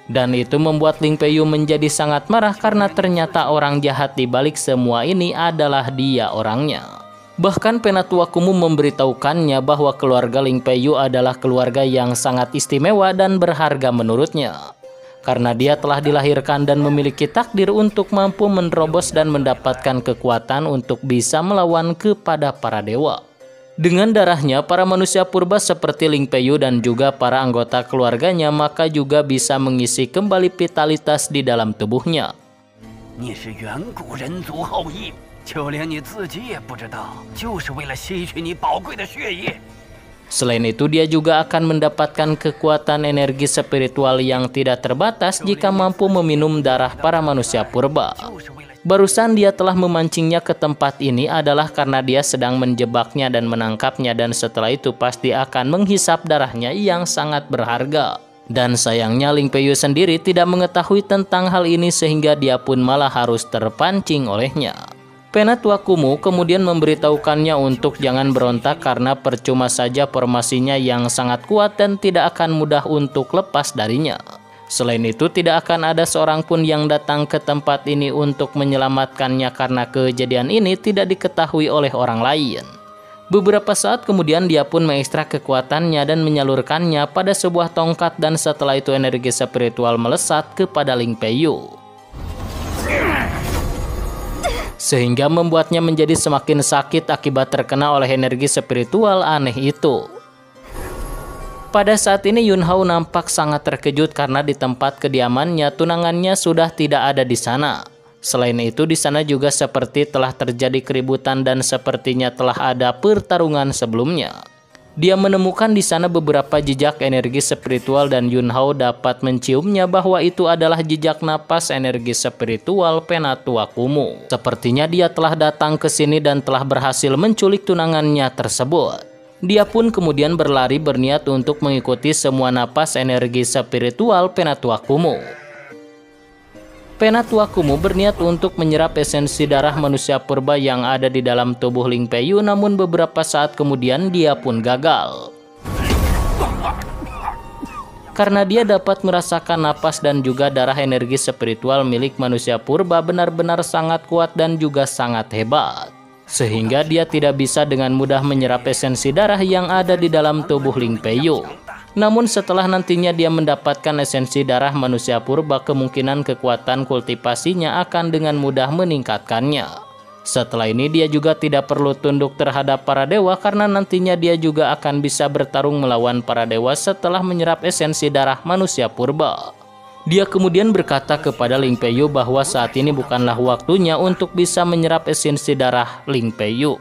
Dan itu membuat Ling Peiyu menjadi sangat marah karena ternyata orang jahat di balik semua ini adalah dia orangnya. Bahkan Penatua Kumuh memberitahukannya bahwa keluarga Ling Peiyu adalah keluarga yang sangat istimewa dan berharga menurutnya. Karena dia telah dilahirkan dan memiliki takdir untuk mampu menerobos dan mendapatkan kekuatan untuk bisa melawan kepada para dewa. Dengan darahnya, para manusia purba seperti Ling Peiyu dan juga para anggota keluarganya maka juga bisa mengisi kembali vitalitas di dalam tubuhnya. 你是远古人族后裔，就连你自己也不知道，就是为了吸取你宝贵的血液。 Selain itu, dia juga akan mendapatkan kekuatan energi spiritual yang tidak terbatas jika mampu meminum darah para manusia purba. Barusan dia telah memancingnya ke tempat ini adalah karena dia sedang menjebaknya dan menangkapnya, dan setelah itu pasti akan menghisap darahnya yang sangat berharga. Dan sayangnya Ling Peiyu sendiri tidak mengetahui tentang hal ini sehingga dia pun malah harus terpancing olehnya. Penatua Kumuh kemudian memberitahukannya untuk jangan berontak karena percuma saja formasinya yang sangat kuat dan tidak akan mudah untuk lepas darinya. Selain itu tidak akan ada seorang pun yang datang ke tempat ini untuk menyelamatkannya karena kejadian ini tidak diketahui oleh orang lain. Beberapa saat kemudian dia pun mengekstrak kekuatannya dan menyalurkannya pada sebuah tongkat dan setelah itu energi spiritual melesat kepada Ling Peiyu. Sehingga membuatnya menjadi semakin sakit akibat terkena oleh energi spiritual aneh itu. Pada saat ini Yun Hao nampak sangat terkejut karena di tempat kediamannya tunangannya sudah tidak ada di sana. Selain itu di sana juga seperti telah terjadi keributan dan sepertinya telah ada pertarungan sebelumnya. Dia menemukan di sana beberapa jejak energi spiritual dan Yun Hao dapat menciumnya bahwa itu adalah jejak napas energi spiritual Penatua Kumuh. Sepertinya dia telah datang ke sini dan telah berhasil menculik tunangannya tersebut. Dia pun kemudian berlari berniat untuk mengikuti semua napas energi spiritual Penatua Kumuh. Penatua Kumuh berniat untuk menyerap esensi darah manusia purba yang ada di dalam tubuh Ling Peiyu, namun beberapa saat kemudian dia pun gagal. Karena dia dapat merasakan napas dan juga darah energi spiritual milik manusia purba benar-benar sangat kuat dan juga sangat hebat. Sehingga dia tidak bisa dengan mudah menyerap esensi darah yang ada di dalam tubuh Ling Peiyu. Namun setelah nantinya dia mendapatkan esensi darah manusia purba, kemungkinan kekuatan kultivasinya akan dengan mudah meningkatkannya. Setelah ini dia juga tidak perlu tunduk terhadap para dewa karena nantinya dia juga akan bisa bertarung melawan para dewa setelah menyerap esensi darah manusia purba. Dia kemudian berkata kepada Ling Peiyu bahwa saat ini bukanlah waktunya untuk bisa menyerap esensi darah Ling Peiyu.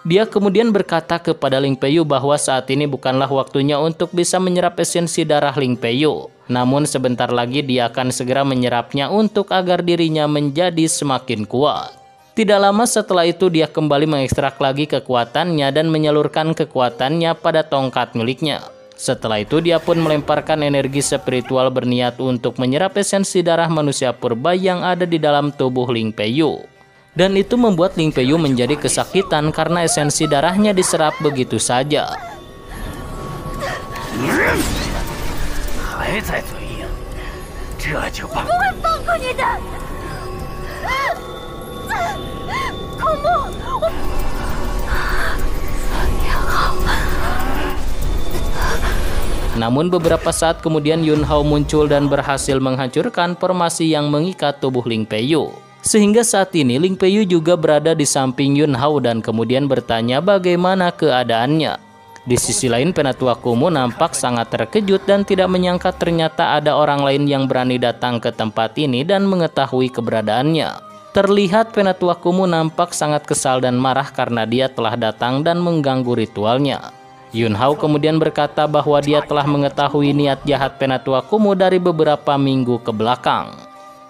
Dia kemudian berkata kepada Ling Peiyu bahwa saat ini bukanlah waktunya untuk bisa menyerap esensi darah Ling Peiyu. Namun sebentar lagi dia akan segera menyerapnya untuk agar dirinya menjadi semakin kuat. Tidak lama setelah itu dia kembali mengekstrak lagi kekuatannya dan menyalurkan kekuatannya pada tongkat miliknya. Setelah itu dia pun melemparkan energi spiritual berniat untuk menyerap esensi darah manusia purba yang ada di dalam tubuh Ling Peiyu. Dan itu membuat Ling Peiyu menjadi kesakitan karena esensi darahnya diserap begitu saja. Namun beberapa saat kemudian Yun Hao muncul dan berhasil menghancurkan formasi yang mengikat tubuh Ling Peiyu. Sehingga saat ini Ling Peiyu juga berada di samping Yun Hao dan kemudian bertanya bagaimana keadaannya. Di sisi lain Penatua Kumu nampak sangat terkejut dan tidak menyangka ternyata ada orang lain yang berani datang ke tempat ini dan mengetahui keberadaannya. Terlihat Penatua Kumu nampak sangat kesal dan marah karena dia telah datang dan mengganggu ritualnya. Yun Hao kemudian berkata bahwa dia telah mengetahui niat jahat Penatua Kumu dari beberapa minggu ke belakang.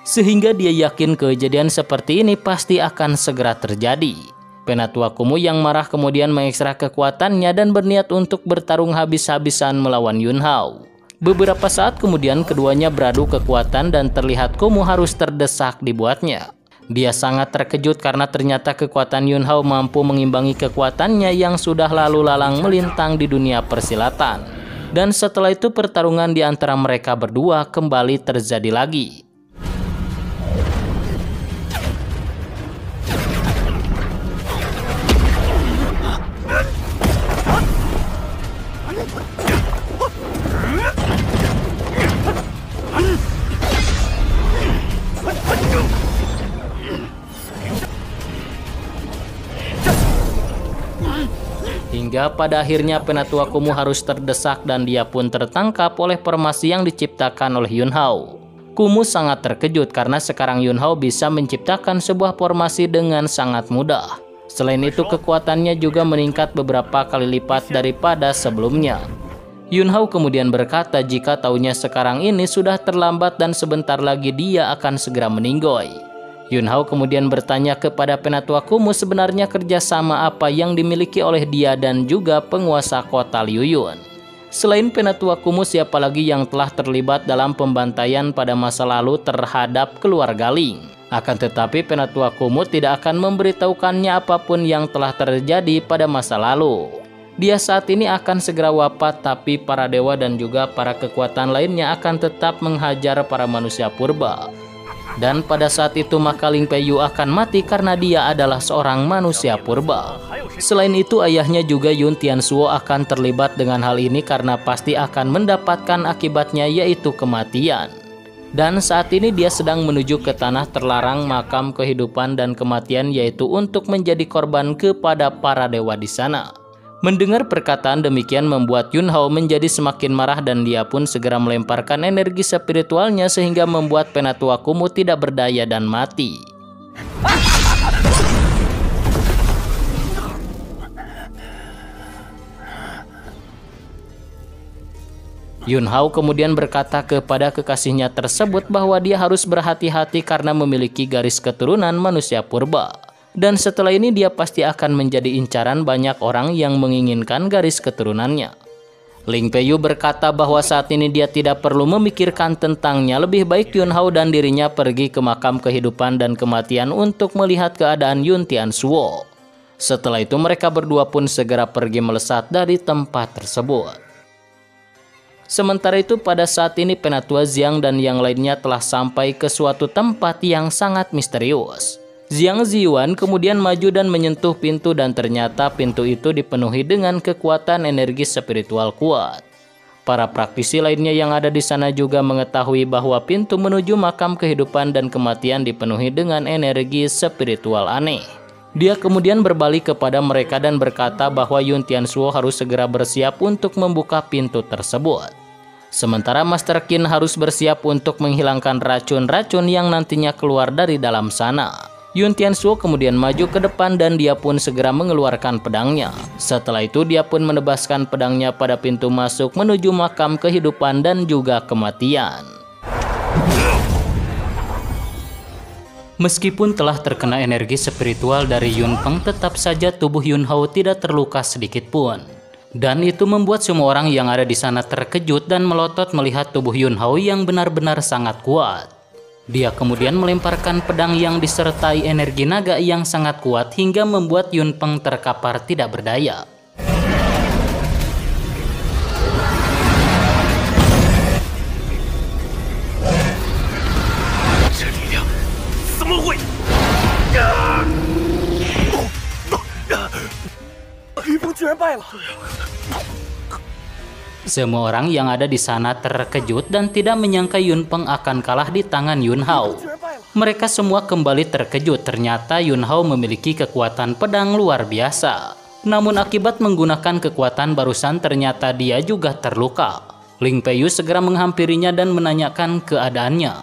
Sehingga dia yakin kejadian seperti ini pasti akan segera terjadi. Penatua Kumu yang marah kemudian mengekstrak kekuatannya dan berniat untuk bertarung habis-habisan melawan Yun Hao. Beberapa saat kemudian keduanya beradu kekuatan dan terlihat Kumu harus terdesak dibuatnya. Dia sangat terkejut karena ternyata kekuatan Yun Hao mampu mengimbangi kekuatannya yang sudah lalu lalang melintang di dunia persilatan. Dan setelah itu pertarungan di antara mereka berdua kembali terjadi lagi. Hingga pada akhirnya Penatua Kumu harus terdesak dan dia pun tertangkap oleh formasi yang diciptakan oleh Yun Hao. Kumu sangat terkejut karena sekarang Yun Hao bisa menciptakan sebuah formasi dengan sangat mudah. Selain itu kekuatannya juga meningkat beberapa kali lipat daripada sebelumnya. Yun Hao kemudian berkata jika taunya sekarang ini sudah terlambat dan sebentar lagi dia akan segera meninggoy. Yun Hao kemudian bertanya kepada Penatua Kumu sebenarnya kerjasama apa yang dimiliki oleh dia dan juga penguasa kota Liu Yun. Selain Penatua Kumu, siapa lagi yang telah terlibat dalam pembantaian pada masa lalu terhadap keluarga Ling? Akan tetapi Penatua Kumu tidak akan memberitahukannya apapun yang telah terjadi pada masa lalu. Dia saat ini akan segera wafat, tapi para dewa dan juga para kekuatan lainnya akan tetap menghajar para manusia purba. Dan pada saat itu maka Ling Peiyu akan mati karena dia adalah seorang manusia purba. Selain itu ayahnya juga Yun Tianzuo akan terlibat dengan hal ini karena pasti akan mendapatkan akibatnya yaitu kematian. Dan saat ini dia sedang menuju ke tanah terlarang makam kehidupan dan kematian yaitu untuk menjadi korban kepada para dewa di sana. Mendengar perkataan demikian membuat Yun Hao menjadi semakin marah dan dia pun segera melemparkan energi spiritualnya sehingga membuat Penatua Kumu tidak berdaya dan mati. Yun Hao kemudian berkata kepada kekasihnya tersebut bahwa dia harus berhati-hati karena memiliki garis keturunan manusia purba. Dan setelah ini dia pasti akan menjadi incaran banyak orang yang menginginkan garis keturunannya. Ling Peiyu berkata bahwa saat ini dia tidak perlu memikirkan tentangnya. Lebih baik Yun Hao dan dirinya pergi ke makam kehidupan dan kematian untuk melihat keadaan Yun Tianzuo. Setelah itu mereka berdua pun segera pergi melesat dari tempat tersebut. Sementara itu pada saat ini Penatua Xiang dan yang lainnya telah sampai ke suatu tempat yang sangat misterius. Xiang Ziyuan kemudian maju dan menyentuh pintu dan ternyata pintu itu dipenuhi dengan kekuatan energi spiritual kuat. Para praktisi lainnya yang ada di sana juga mengetahui bahwa pintu menuju makam kehidupan dan kematian dipenuhi dengan energi spiritual aneh. Dia kemudian berbalik kepada mereka dan berkata bahwa Yun Tianzuo harus segera bersiap untuk membuka pintu tersebut. Sementara Master Qin harus bersiap untuk menghilangkan racun-racun yang nantinya keluar dari dalam sana. Yun Tianzuo kemudian maju ke depan dan dia pun segera mengeluarkan pedangnya. Setelah itu dia pun menebaskan pedangnya pada pintu masuk menuju makam kehidupan dan juga kematian. Meskipun telah terkena energi spiritual dari Yun Peng, tetap saja tubuh Yun Hao tidak terluka sedikit pun. Dan itu membuat semua orang yang ada di sana terkejut dan melotot melihat tubuh Yun Hao yang benar-benar sangat kuat. Dia kemudian melemparkan pedang yang disertai energi naga yang sangat kuat hingga membuat Yun Peng terkapar tidak berdaya. Semua orang yang ada di sana terkejut dan tidak menyangka Yun Peng akan kalah di tangan Yun Hao. Mereka semua kembali terkejut, ternyata Yun Hao memiliki kekuatan pedang luar biasa. Namun akibat menggunakan kekuatan barusan ternyata dia juga terluka. Ling Peiyu segera menghampirinya dan menanyakan keadaannya.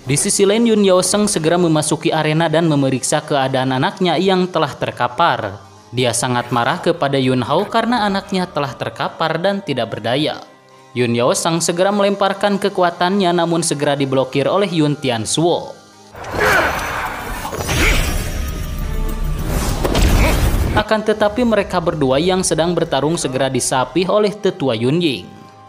Di sisi lain Yun Yaoseng segera memasuki arena dan memeriksa keadaan anaknya yang telah terkapar. Dia sangat marah kepada Yun Hao karena anaknya telah terkapar dan tidak berdaya. Yun Yaoseng segera melemparkan kekuatannya namun segera diblokir oleh Yun Tianzuo. Akan tetapi mereka berdua yang sedang bertarung segera disapih oleh Tetua Yun Ying.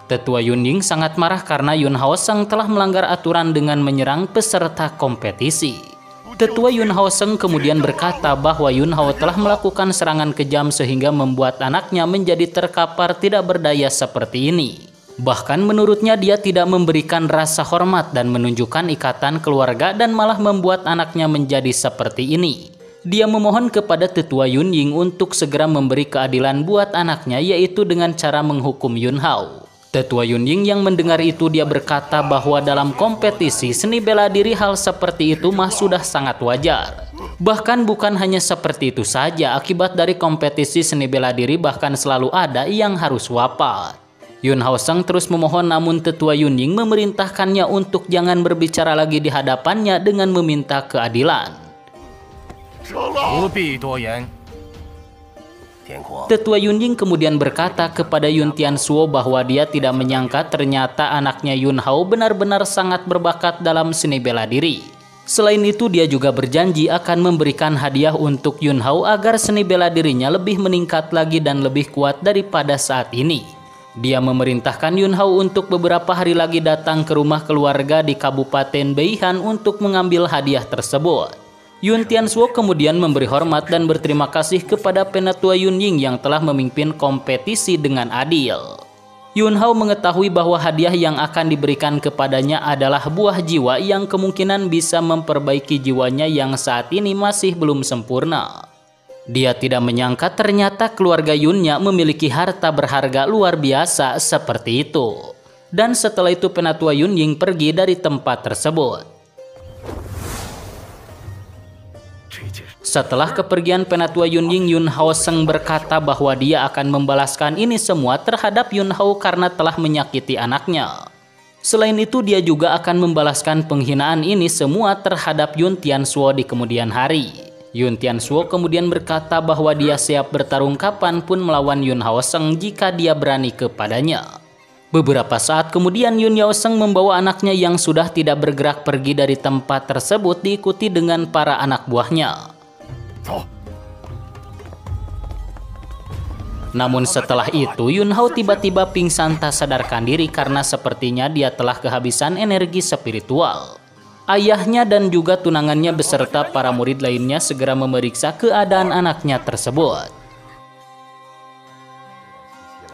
Tetua Yun Ying sangat marah karena Yun Yaoseng telah melanggar aturan dengan menyerang peserta kompetisi. Tetua Yun Yaoseng kemudian berkata bahwa Yun Hao telah melakukan serangan kejam sehingga membuat anaknya menjadi terkapar tidak berdaya seperti ini. Bahkan menurutnya dia tidak memberikan rasa hormat dan menunjukkan ikatan keluarga dan malah membuat anaknya menjadi seperti ini. Dia memohon kepada Tetua Yun Ying untuk segera memberi keadilan buat anaknya yaitu dengan cara menghukum Yun Hao. Tetua Yun Ying yang mendengar itu dia berkata bahwa dalam kompetisi seni bela diri hal seperti itu mah sudah sangat wajar. Bahkan bukan hanya seperti itu saja, akibat dari kompetisi seni bela diri bahkan selalu ada yang harus wafat. Yun Yaoseng terus memohon namun Tetua Yun Ying memerintahkannya untuk jangan berbicara lagi di hadapannya dengan meminta keadilan. Tetua Yun Ying kemudian berkata kepada Yun Tianzuo bahwa dia tidak menyangka ternyata anaknya Yun Hao benar-benar sangat berbakat dalam seni bela diri. Selain itu dia juga berjanji akan memberikan hadiah untuk Yun Hao agar seni bela dirinya lebih meningkat lagi dan lebih kuat daripada saat ini. Dia memerintahkan Yun Hao untuk beberapa hari lagi datang ke rumah keluarga di Kabupaten Beihan untuk mengambil hadiah tersebut. Yun Tianzuo kemudian memberi hormat dan berterima kasih kepada Penatua Yun Ying yang telah memimpin kompetisi dengan adil. Yun Hao mengetahui bahwa hadiah yang akan diberikan kepadanya adalah buah jiwa yang kemungkinan bisa memperbaiki jiwanya yang saat ini masih belum sempurna. Dia tidak menyangka ternyata keluarga Yunnya memiliki harta berharga luar biasa seperti itu. Dan setelah itu Penatua Yun Ying pergi dari tempat tersebut. Setelah kepergian Penatua Yun Ying, Yun Yaoseng berkata bahwa dia akan membalaskan ini semua terhadap Yun Hao karena telah menyakiti anaknya. Selain itu dia juga akan membalaskan penghinaan ini semua terhadap Yun Tianzuo di kemudian hari. Yun Tianzuo kemudian berkata bahwa dia siap bertarung kapanpun melawan Yun Yaoseng jika dia berani kepadanya. Beberapa saat kemudian Yun Yaoseng membawa anaknya yang sudah tidak bergerak pergi dari tempat tersebut diikuti dengan para anak buahnya. Namun setelah itu Yun Hao tiba-tiba pingsan tak sadarkan diri karena sepertinya dia telah kehabisan energi spiritual. Ayahnya dan juga tunangannya beserta para murid lainnya segera memeriksa keadaan anaknya tersebut.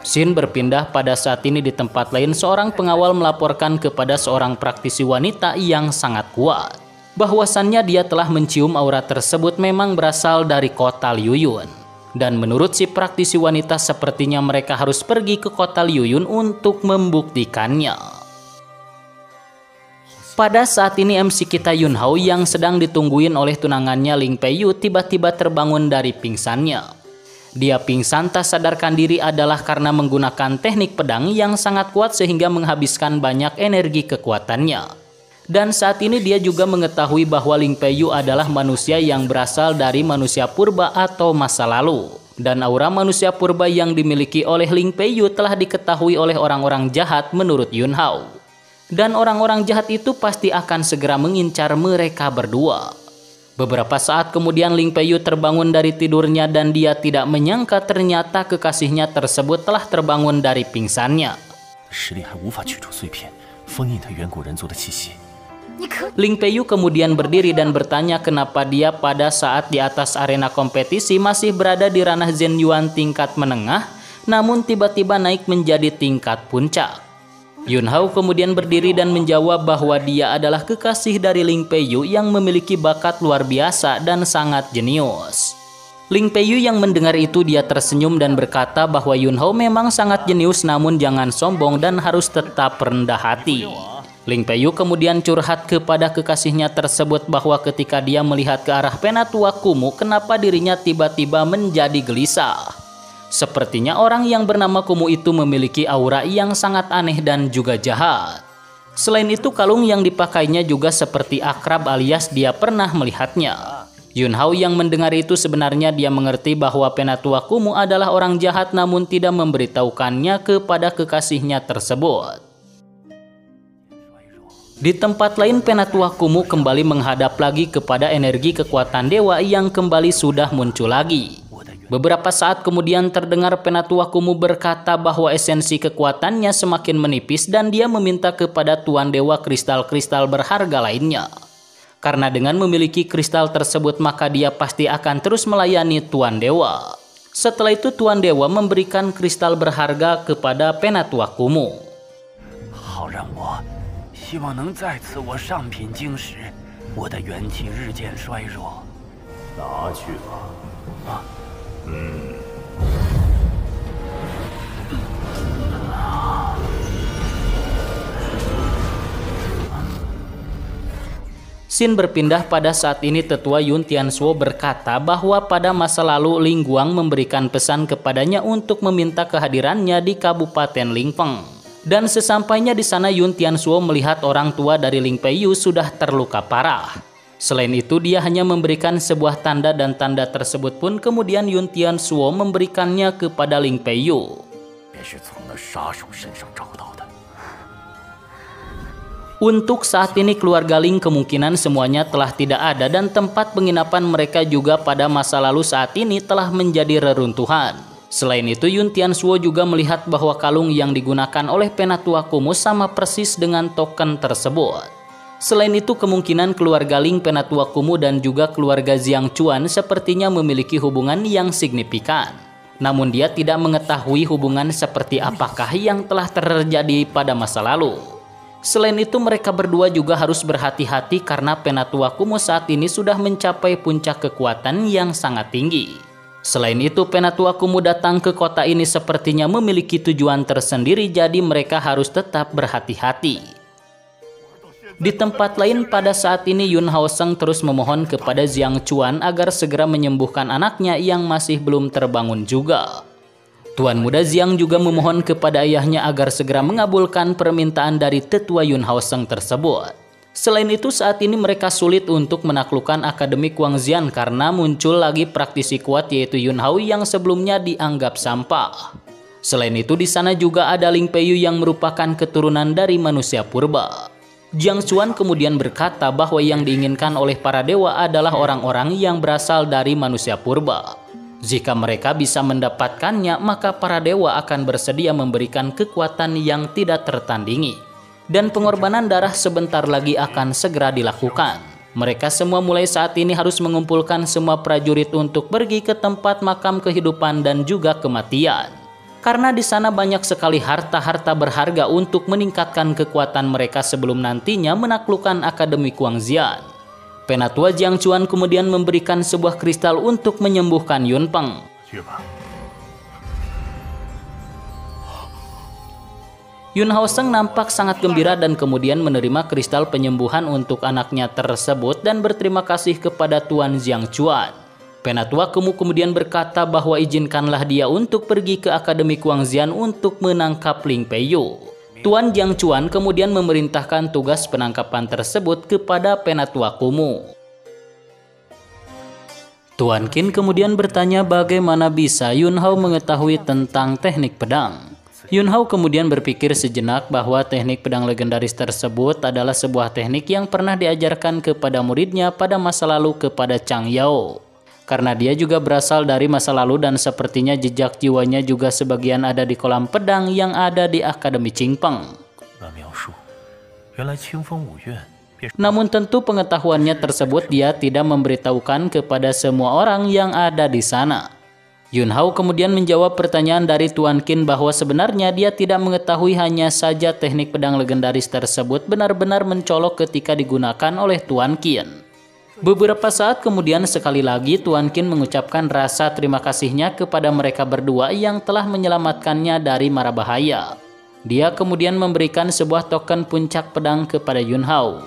Scene berpindah pada saat ini di tempat lain seorang pengawal melaporkan kepada seorang praktisi wanita yang sangat kuat. Bahwasannya dia telah mencium aura tersebut memang berasal dari kota Liuyun. Dan menurut si praktisi wanita sepertinya mereka harus pergi ke kota Liuyun untuk membuktikannya. Pada saat ini MC kita Yun Hao yang sedang ditungguin oleh tunangannya Ling Peiyu tiba-tiba terbangun dari pingsannya. Dia pingsan tak sadarkan diri adalah karena menggunakan teknik pedang yang sangat kuat sehingga menghabiskan banyak energi kekuatannya. Dan saat ini dia juga mengetahui bahwa Ling Peiyu adalah manusia yang berasal dari manusia purba atau masa lalu. Dan aura manusia purba yang dimiliki oleh Ling Peiyu telah diketahui oleh orang-orang jahat menurut Yun Hao. Dan orang-orang jahat itu pasti akan segera mengincar mereka berdua. Beberapa saat kemudian Ling Peiyu terbangun dari tidurnya dan dia tidak menyangka ternyata kekasihnya tersebut telah terbangun dari pingsannya. Ling Peiyu kemudian berdiri dan bertanya kenapa dia pada saat di atas arena kompetisi masih berada di ranah Zhen Yuan tingkat menengah, namun tiba-tiba naik menjadi tingkat puncak. Yun Hao kemudian berdiri dan menjawab bahwa dia adalah kekasih dari Ling Peiyu yang memiliki bakat luar biasa dan sangat jenius. Ling Peiyu yang mendengar itu dia tersenyum dan berkata bahwa Yun Hao memang sangat jenius namun jangan sombong dan harus tetap rendah hati. Ling Peiyu kemudian curhat kepada kekasihnya tersebut bahwa ketika dia melihat ke arah Penatua Kumu kenapa dirinya tiba-tiba menjadi gelisah. Sepertinya orang yang bernama Kumu itu memiliki aura yang sangat aneh dan juga jahat. Selain itu kalung yang dipakainya juga seperti akrab alias dia pernah melihatnya. Yun Hao yang mendengar itu sebenarnya dia mengerti bahwa Penatua Kumu adalah orang jahat namun tidak memberitahukannya kepada kekasihnya tersebut. Di tempat lain Penatua Kumu kembali menghadap lagi kepada energi kekuatan dewa yang kembali sudah muncul lagi. Beberapa saat kemudian terdengar Penatua Kumu berkata bahwa esensi kekuatannya semakin menipis dan dia meminta kepada Tuan Dewa kristal-kristal berharga lainnya. Karena dengan memiliki kristal tersebut maka dia pasti akan terus melayani Tuan Dewa. Setelah itu Tuan Dewa memberikan kristal berharga kepada Penatua Kumu. Scene berpindah pada saat ini tetua Yun Tianzuo berkata bahwa pada masa lalu Ling Guang memberikan pesan kepadanya untuk meminta kehadirannya di Kabupaten Lingpeng. Dan sesampainya di sana Yun Tianzuo melihat orang tua dari Ling Peiyu sudah terluka parah. Selain itu dia hanya memberikan sebuah tanda dan tanda tersebut pun kemudian Yun Tianzuo memberikannya kepada Ling Peiyu. Untuk saat ini keluarga Ling kemungkinan semuanya telah tidak ada dan tempat penginapan mereka juga pada masa lalu saat ini telah menjadi reruntuhan. Selain itu Yun Tianzuo juga melihat bahwa kalung yang digunakan oleh Penatua Kumu sama persis dengan token tersebut. Selain itu kemungkinan keluarga Ling, Penatua Kumu dan juga keluarga Jiang Chuan sepertinya memiliki hubungan yang signifikan. Namun dia tidak mengetahui hubungan seperti apakah yang telah terjadi pada masa lalu. Selain itu mereka berdua juga harus berhati-hati karena Penatua Kumu saat ini sudah mencapai puncak kekuatan yang sangat tinggi. Selain itu Penatua Kumu datang ke kota ini sepertinya memiliki tujuan tersendiri jadi mereka harus tetap berhati-hati. Di tempat lain pada saat ini Yun Hao Seng terus memohon kepada Jiang Chuan agar segera menyembuhkan anaknya yang masih belum terbangun juga. Tuan muda Jiang juga memohon kepada ayahnya agar segera mengabulkan permintaan dari tetua Yun Hao Seng tersebut. Selain itu saat ini mereka sulit untuk menaklukkan Akademi Guangxian karena muncul lagi praktisi kuat yaitu Yun Hao yang sebelumnya dianggap sampah. Selain itu di sana juga ada Ling Peiyu yang merupakan keturunan dari manusia purba. Jiang Chuan kemudian berkata bahwa yang diinginkan oleh para dewa adalah orang-orang yang berasal dari manusia purba. Jika mereka bisa mendapatkannya, maka para dewa akan bersedia memberikan kekuatan yang tidak tertandingi. Dan pengorbanan darah sebentar lagi akan segera dilakukan. Mereka semua mulai saat ini harus mengumpulkan semua prajurit untuk pergi ke tempat makam kehidupan dan juga kematian. Karena di sana banyak sekali harta-harta berharga untuk meningkatkan kekuatan mereka sebelum nantinya menaklukkan Akademi Guangxian. Penatua Jiang Chuan kemudian memberikan sebuah kristal untuk menyembuhkan Yun Peng. Yun Hao Seng nampak sangat gembira dan kemudian menerima kristal penyembuhan untuk anaknya tersebut dan berterima kasih kepada Tuan Jiang Chuan. Penatua Kemu kemudian berkata bahwa izinkanlah dia untuk pergi ke Akademi Guangxian untuk menangkap Ling Peiyu. Tuan Jiang Chuan kemudian memerintahkan tugas penangkapan tersebut kepada Penatua Kemu. Tuan Qin kemudian bertanya bagaimana bisa Yun Hao mengetahui tentang teknik pedang. Yun Hao kemudian berpikir sejenak bahwa teknik pedang legendaris tersebut adalah sebuah teknik yang pernah diajarkan kepada muridnya pada masa lalu kepada Chang Yao. Karena dia juga berasal dari masa lalu dan sepertinya jejak jiwanya juga sebagian ada di kolam pedang yang ada di Akademi Qingpeng. Namun tentu pengetahuannya tersebut dia tidak memberitahukan kepada semua orang yang ada di sana. Yun Hao kemudian menjawab pertanyaan dari Tuan Qin bahwa sebenarnya dia tidak mengetahui, hanya saja teknik pedang legendaris tersebut benar-benar mencolok ketika digunakan oleh Tuan Qin. Beberapa saat kemudian sekali lagi Tuan Qin mengucapkan rasa terima kasihnya kepada mereka berdua yang telah menyelamatkannya dari mara bahaya. Dia kemudian memberikan sebuah token puncak pedang kepada Yun Hao.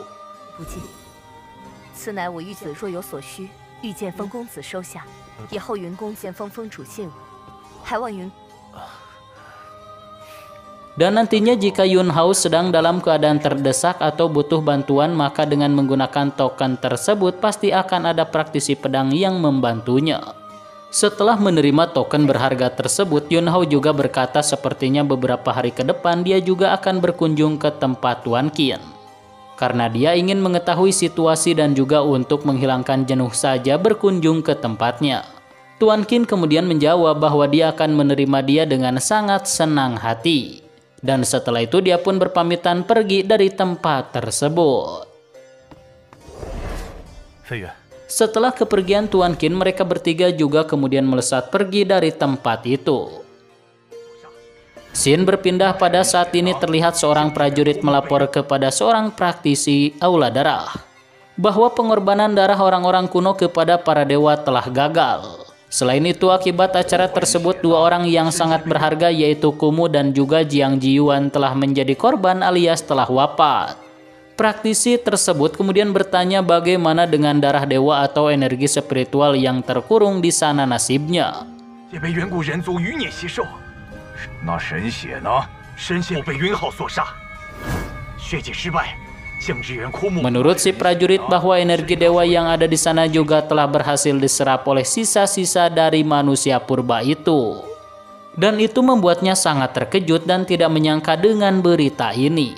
Dan nantinya jika Yun Hao sedang dalam keadaan terdesak atau butuh bantuan, maka dengan menggunakan token tersebut pasti akan ada praktisi pedang yang membantunya. Setelah menerima token berharga tersebut, Yun Hao juga berkata sepertinya beberapa hari ke depan dia juga akan berkunjung ke tempat Tuan Qin. Karena dia ingin mengetahui situasi dan juga untuk menghilangkan jenuh saja berkunjung ke tempatnya. Tuan Qin kemudian menjawab bahwa dia akan menerima dia dengan sangat senang hati. Dan setelah itu dia pun berpamitan pergi dari tempat tersebut. Setelah kepergian Tuan Qin, mereka bertiga juga kemudian melesat pergi dari tempat itu. Scene berpindah pada saat ini terlihat seorang prajurit melapor kepada seorang praktisi aula darah bahwa pengorbanan darah orang-orang kuno kepada para dewa telah gagal. Selain itu, akibat acara tersebut, dua orang yang sangat berharga yaitu Kumu dan juga Jiang Jiyuan telah menjadi korban alias telah wafat. Praktisi tersebut kemudian bertanya bagaimana dengan darah dewa atau energi spiritual yang terkurung di sana nasibnya. Menurut si prajurit bahwa energi dewa yang ada di sana juga telah berhasil diserap oleh sisa-sisa dari manusia purba itu. Dan itu membuatnya sangat terkejut dan tidak menyangka dengan berita ini.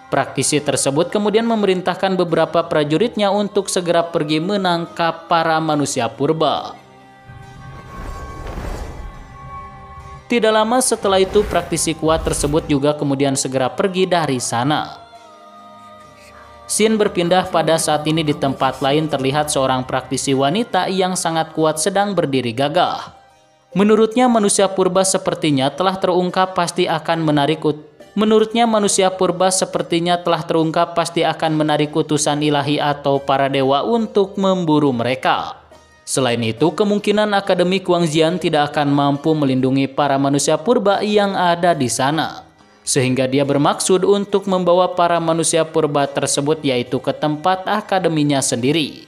Praktisi tersebut kemudian memerintahkan beberapa prajuritnya untuk segera pergi menangkap para manusia purba. Tidak lama setelah itu, praktisi kuat tersebut juga kemudian segera pergi dari sana. Scene berpindah pada saat ini di tempat lain terlihat seorang praktisi wanita yang sangat kuat sedang berdiri gagah. Menurutnya manusia purba sepertinya telah terungkap pasti akan menarik utusan ilahi atau para dewa untuk memburu mereka. Selain itu, kemungkinan Akademi Guangxian tidak akan mampu melindungi para manusia purba yang ada di sana. Sehingga dia bermaksud untuk membawa para manusia purba tersebut yaitu ke tempat akademinya sendiri.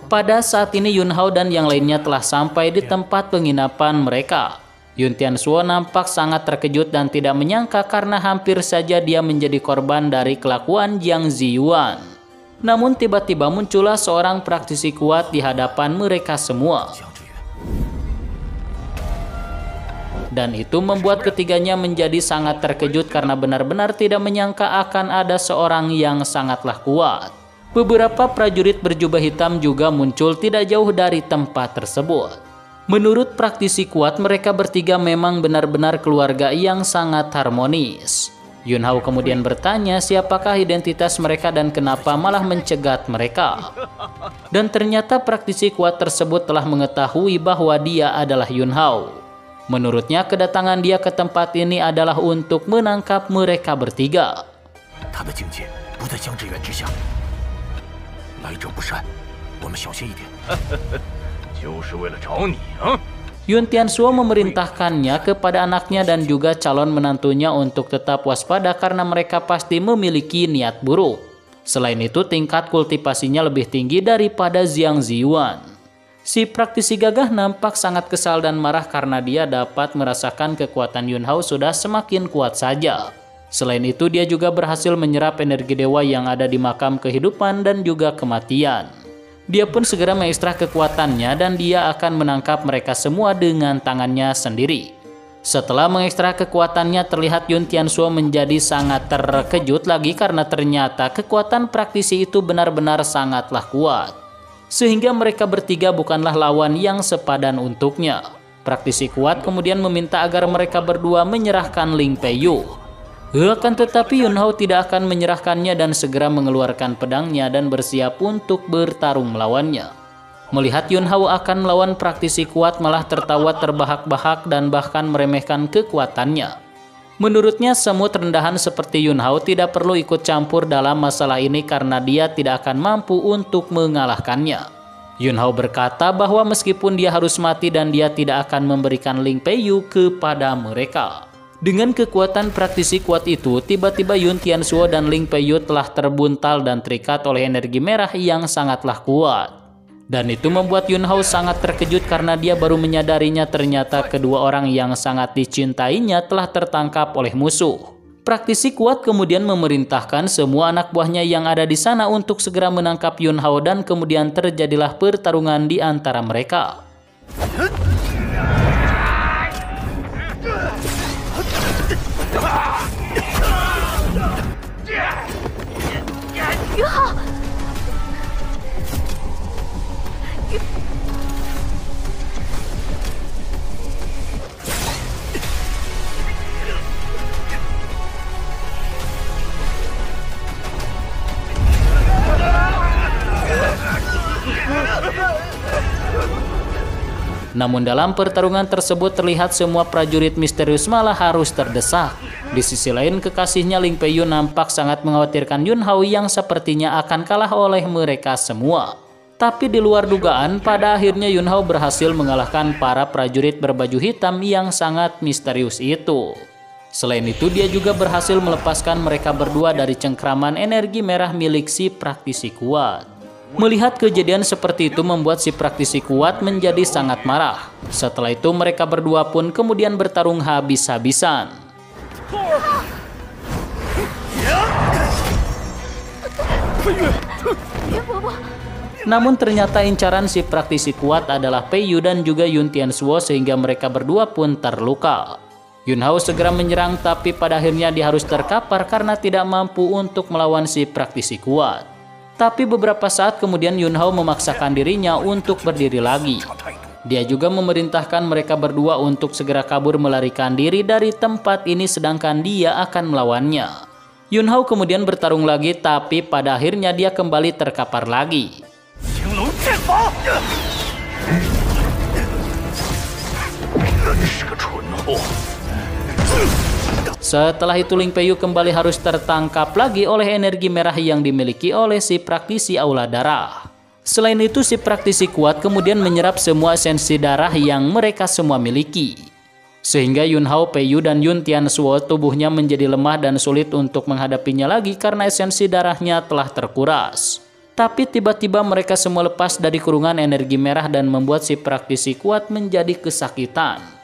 Pada saat ini Yun Hao dan yang lainnya telah sampai di tempat penginapan mereka. Yun Tianzuo nampak sangat terkejut dan tidak menyangka karena hampir saja dia menjadi korban dari kelakuan Jiang Ziyuan. Namun tiba-tiba muncullah seorang praktisi kuat di hadapan mereka semua. Dan itu membuat ketiganya menjadi sangat terkejut karena benar-benar tidak menyangka akan ada seorang yang sangatlah kuat. Beberapa prajurit berjubah hitam juga muncul tidak jauh dari tempat tersebut. Menurut praktisi kuat, mereka bertiga memang benar-benar keluarga yang sangat harmonis. Yun Hao kemudian bertanya siapakah identitas mereka dan kenapa malah mencegat mereka. Dan ternyata praktisi kuat tersebut telah mengetahui bahwa dia adalah Yun Hao. Menurutnya kedatangan dia ke tempat ini adalah untuk menangkap mereka bertiga. 就是为了找你啊！ Yun Tianzuo memerintahkannya kepada anaknya dan juga calon menantunya untuk tetap waspada karena mereka pasti memiliki niat buruk. Selain itu, tingkat kultivasinya lebih tinggi daripada Jiang Ziyuan. Si praktisi gagah nampak sangat kesal dan marah karena dia dapat merasakan kekuatan Yun Hao sudah semakin kuat saja. Selain itu, dia juga berhasil menyerap energi dewa yang ada di makam kehidupan dan juga kematian. Dia pun segera mengekstrak kekuatannya dan dia akan menangkap mereka semua dengan tangannya sendiri. Setelah mengekstrak kekuatannya, terlihat Yun Tianzuo menjadi sangat terkejut lagi karena ternyata kekuatan praktisi itu benar-benar sangatlah kuat. Sehingga mereka bertiga bukanlah lawan yang sepadan untuknya. Praktisi kuat kemudian meminta agar mereka berdua menyerahkan Ling Peiyu. Akan tetapi Yun Hao tidak akan menyerahkannya dan segera mengeluarkan pedangnya dan bersiap untuk bertarung melawannya. Melihat Yun Hao akan melawan praktisi kuat, malah tertawa terbahak-bahak dan bahkan meremehkan kekuatannya. Menurutnya semut rendahan seperti Yun Hao tidak perlu ikut campur dalam masalah ini karena dia tidak akan mampu untuk mengalahkannya. Yun Hao berkata bahwa meskipun dia harus mati dan dia tidak akan memberikan Ling Peiyu kepada mereka. Dengan kekuatan praktisi kuat itu, tiba-tiba Yun Tianzuo dan Ling Peiyu telah terbuntal dan terikat oleh energi merah yang sangatlah kuat. Dan itu membuat Yun Hao sangat terkejut karena dia baru menyadarinya ternyata kedua orang yang sangat dicintainya telah tertangkap oleh musuh. Praktisi kuat kemudian memerintahkan semua anak buahnya yang ada di sana untuk segera menangkap Yun Hao dan kemudian terjadilah pertarungan di antara mereka. Namun dalam pertarungan tersebut terlihat semua prajurit misterius malah harus terdesak. Di sisi lain, kekasihnya Ling Peiyu nampak sangat mengkhawatirkan Yun Hao yang sepertinya akan kalah oleh mereka semua. Tapi di luar dugaan, pada akhirnya Yun Hao berhasil mengalahkan para prajurit berbaju hitam yang sangat misterius itu. Selain itu, dia juga berhasil melepaskan mereka berdua dari cengkraman energi merah milik si praktisi kuat. Melihat kejadian seperti itu membuat si praktisi kuat menjadi sangat marah. Setelah itu mereka berdua pun kemudian bertarung habis-habisan. Namun ternyata incaran si praktisi kuat adalah Peiyu dan juga Yun Tianzuo sehingga mereka berdua pun terluka. Yun Hao segera menyerang tapi pada akhirnya dia harus terkapar karena tidak mampu untuk melawan si praktisi kuat. Tapi beberapa saat kemudian Yun Hao memaksakan dirinya untuk berdiri lagi. Dia juga memerintahkan mereka berdua untuk segera kabur melarikan diri dari tempat ini sedangkan dia akan melawannya. Yun Hao kemudian bertarung lagi tapi pada akhirnya dia kembali terkapar lagi. Setelah itu Ling Peiyu kembali harus tertangkap lagi oleh energi merah yang dimiliki oleh si praktisi aula darah. Selain itu si praktisi kuat kemudian menyerap semua esensi darah yang mereka semua miliki. Sehingga Yun Hao, Peiyu dan Yun Tianzuo tubuhnya menjadi lemah dan sulit untuk menghadapinya lagi karena esensi darahnya telah terkuras. Tapi tiba-tiba mereka semua lepas dari kurungan energi merah dan membuat si praktisi kuat menjadi kesakitan.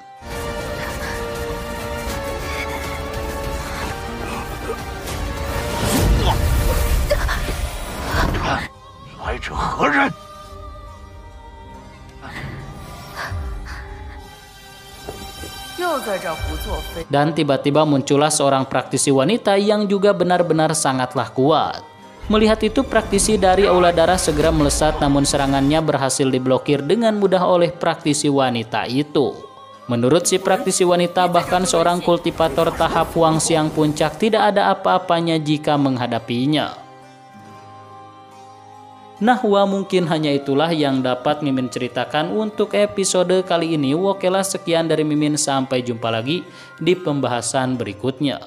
Dan tiba-tiba muncullah seorang praktisi wanita yang juga benar-benar sangatlah kuat. Melihat itu praktisi dari aula darah segera melesat namun serangannya berhasil diblokir dengan mudah oleh praktisi wanita itu. Menurut si praktisi wanita bahkan seorang kultivator tahap Huang Xiang puncak tidak ada apa-apanya jika menghadapinya. Nah, mungkin hanya itulah yang dapat Mimin ceritakan untuk episode kali ini. Okelah, sekian dari Mimin, sampai jumpa lagi di pembahasan berikutnya.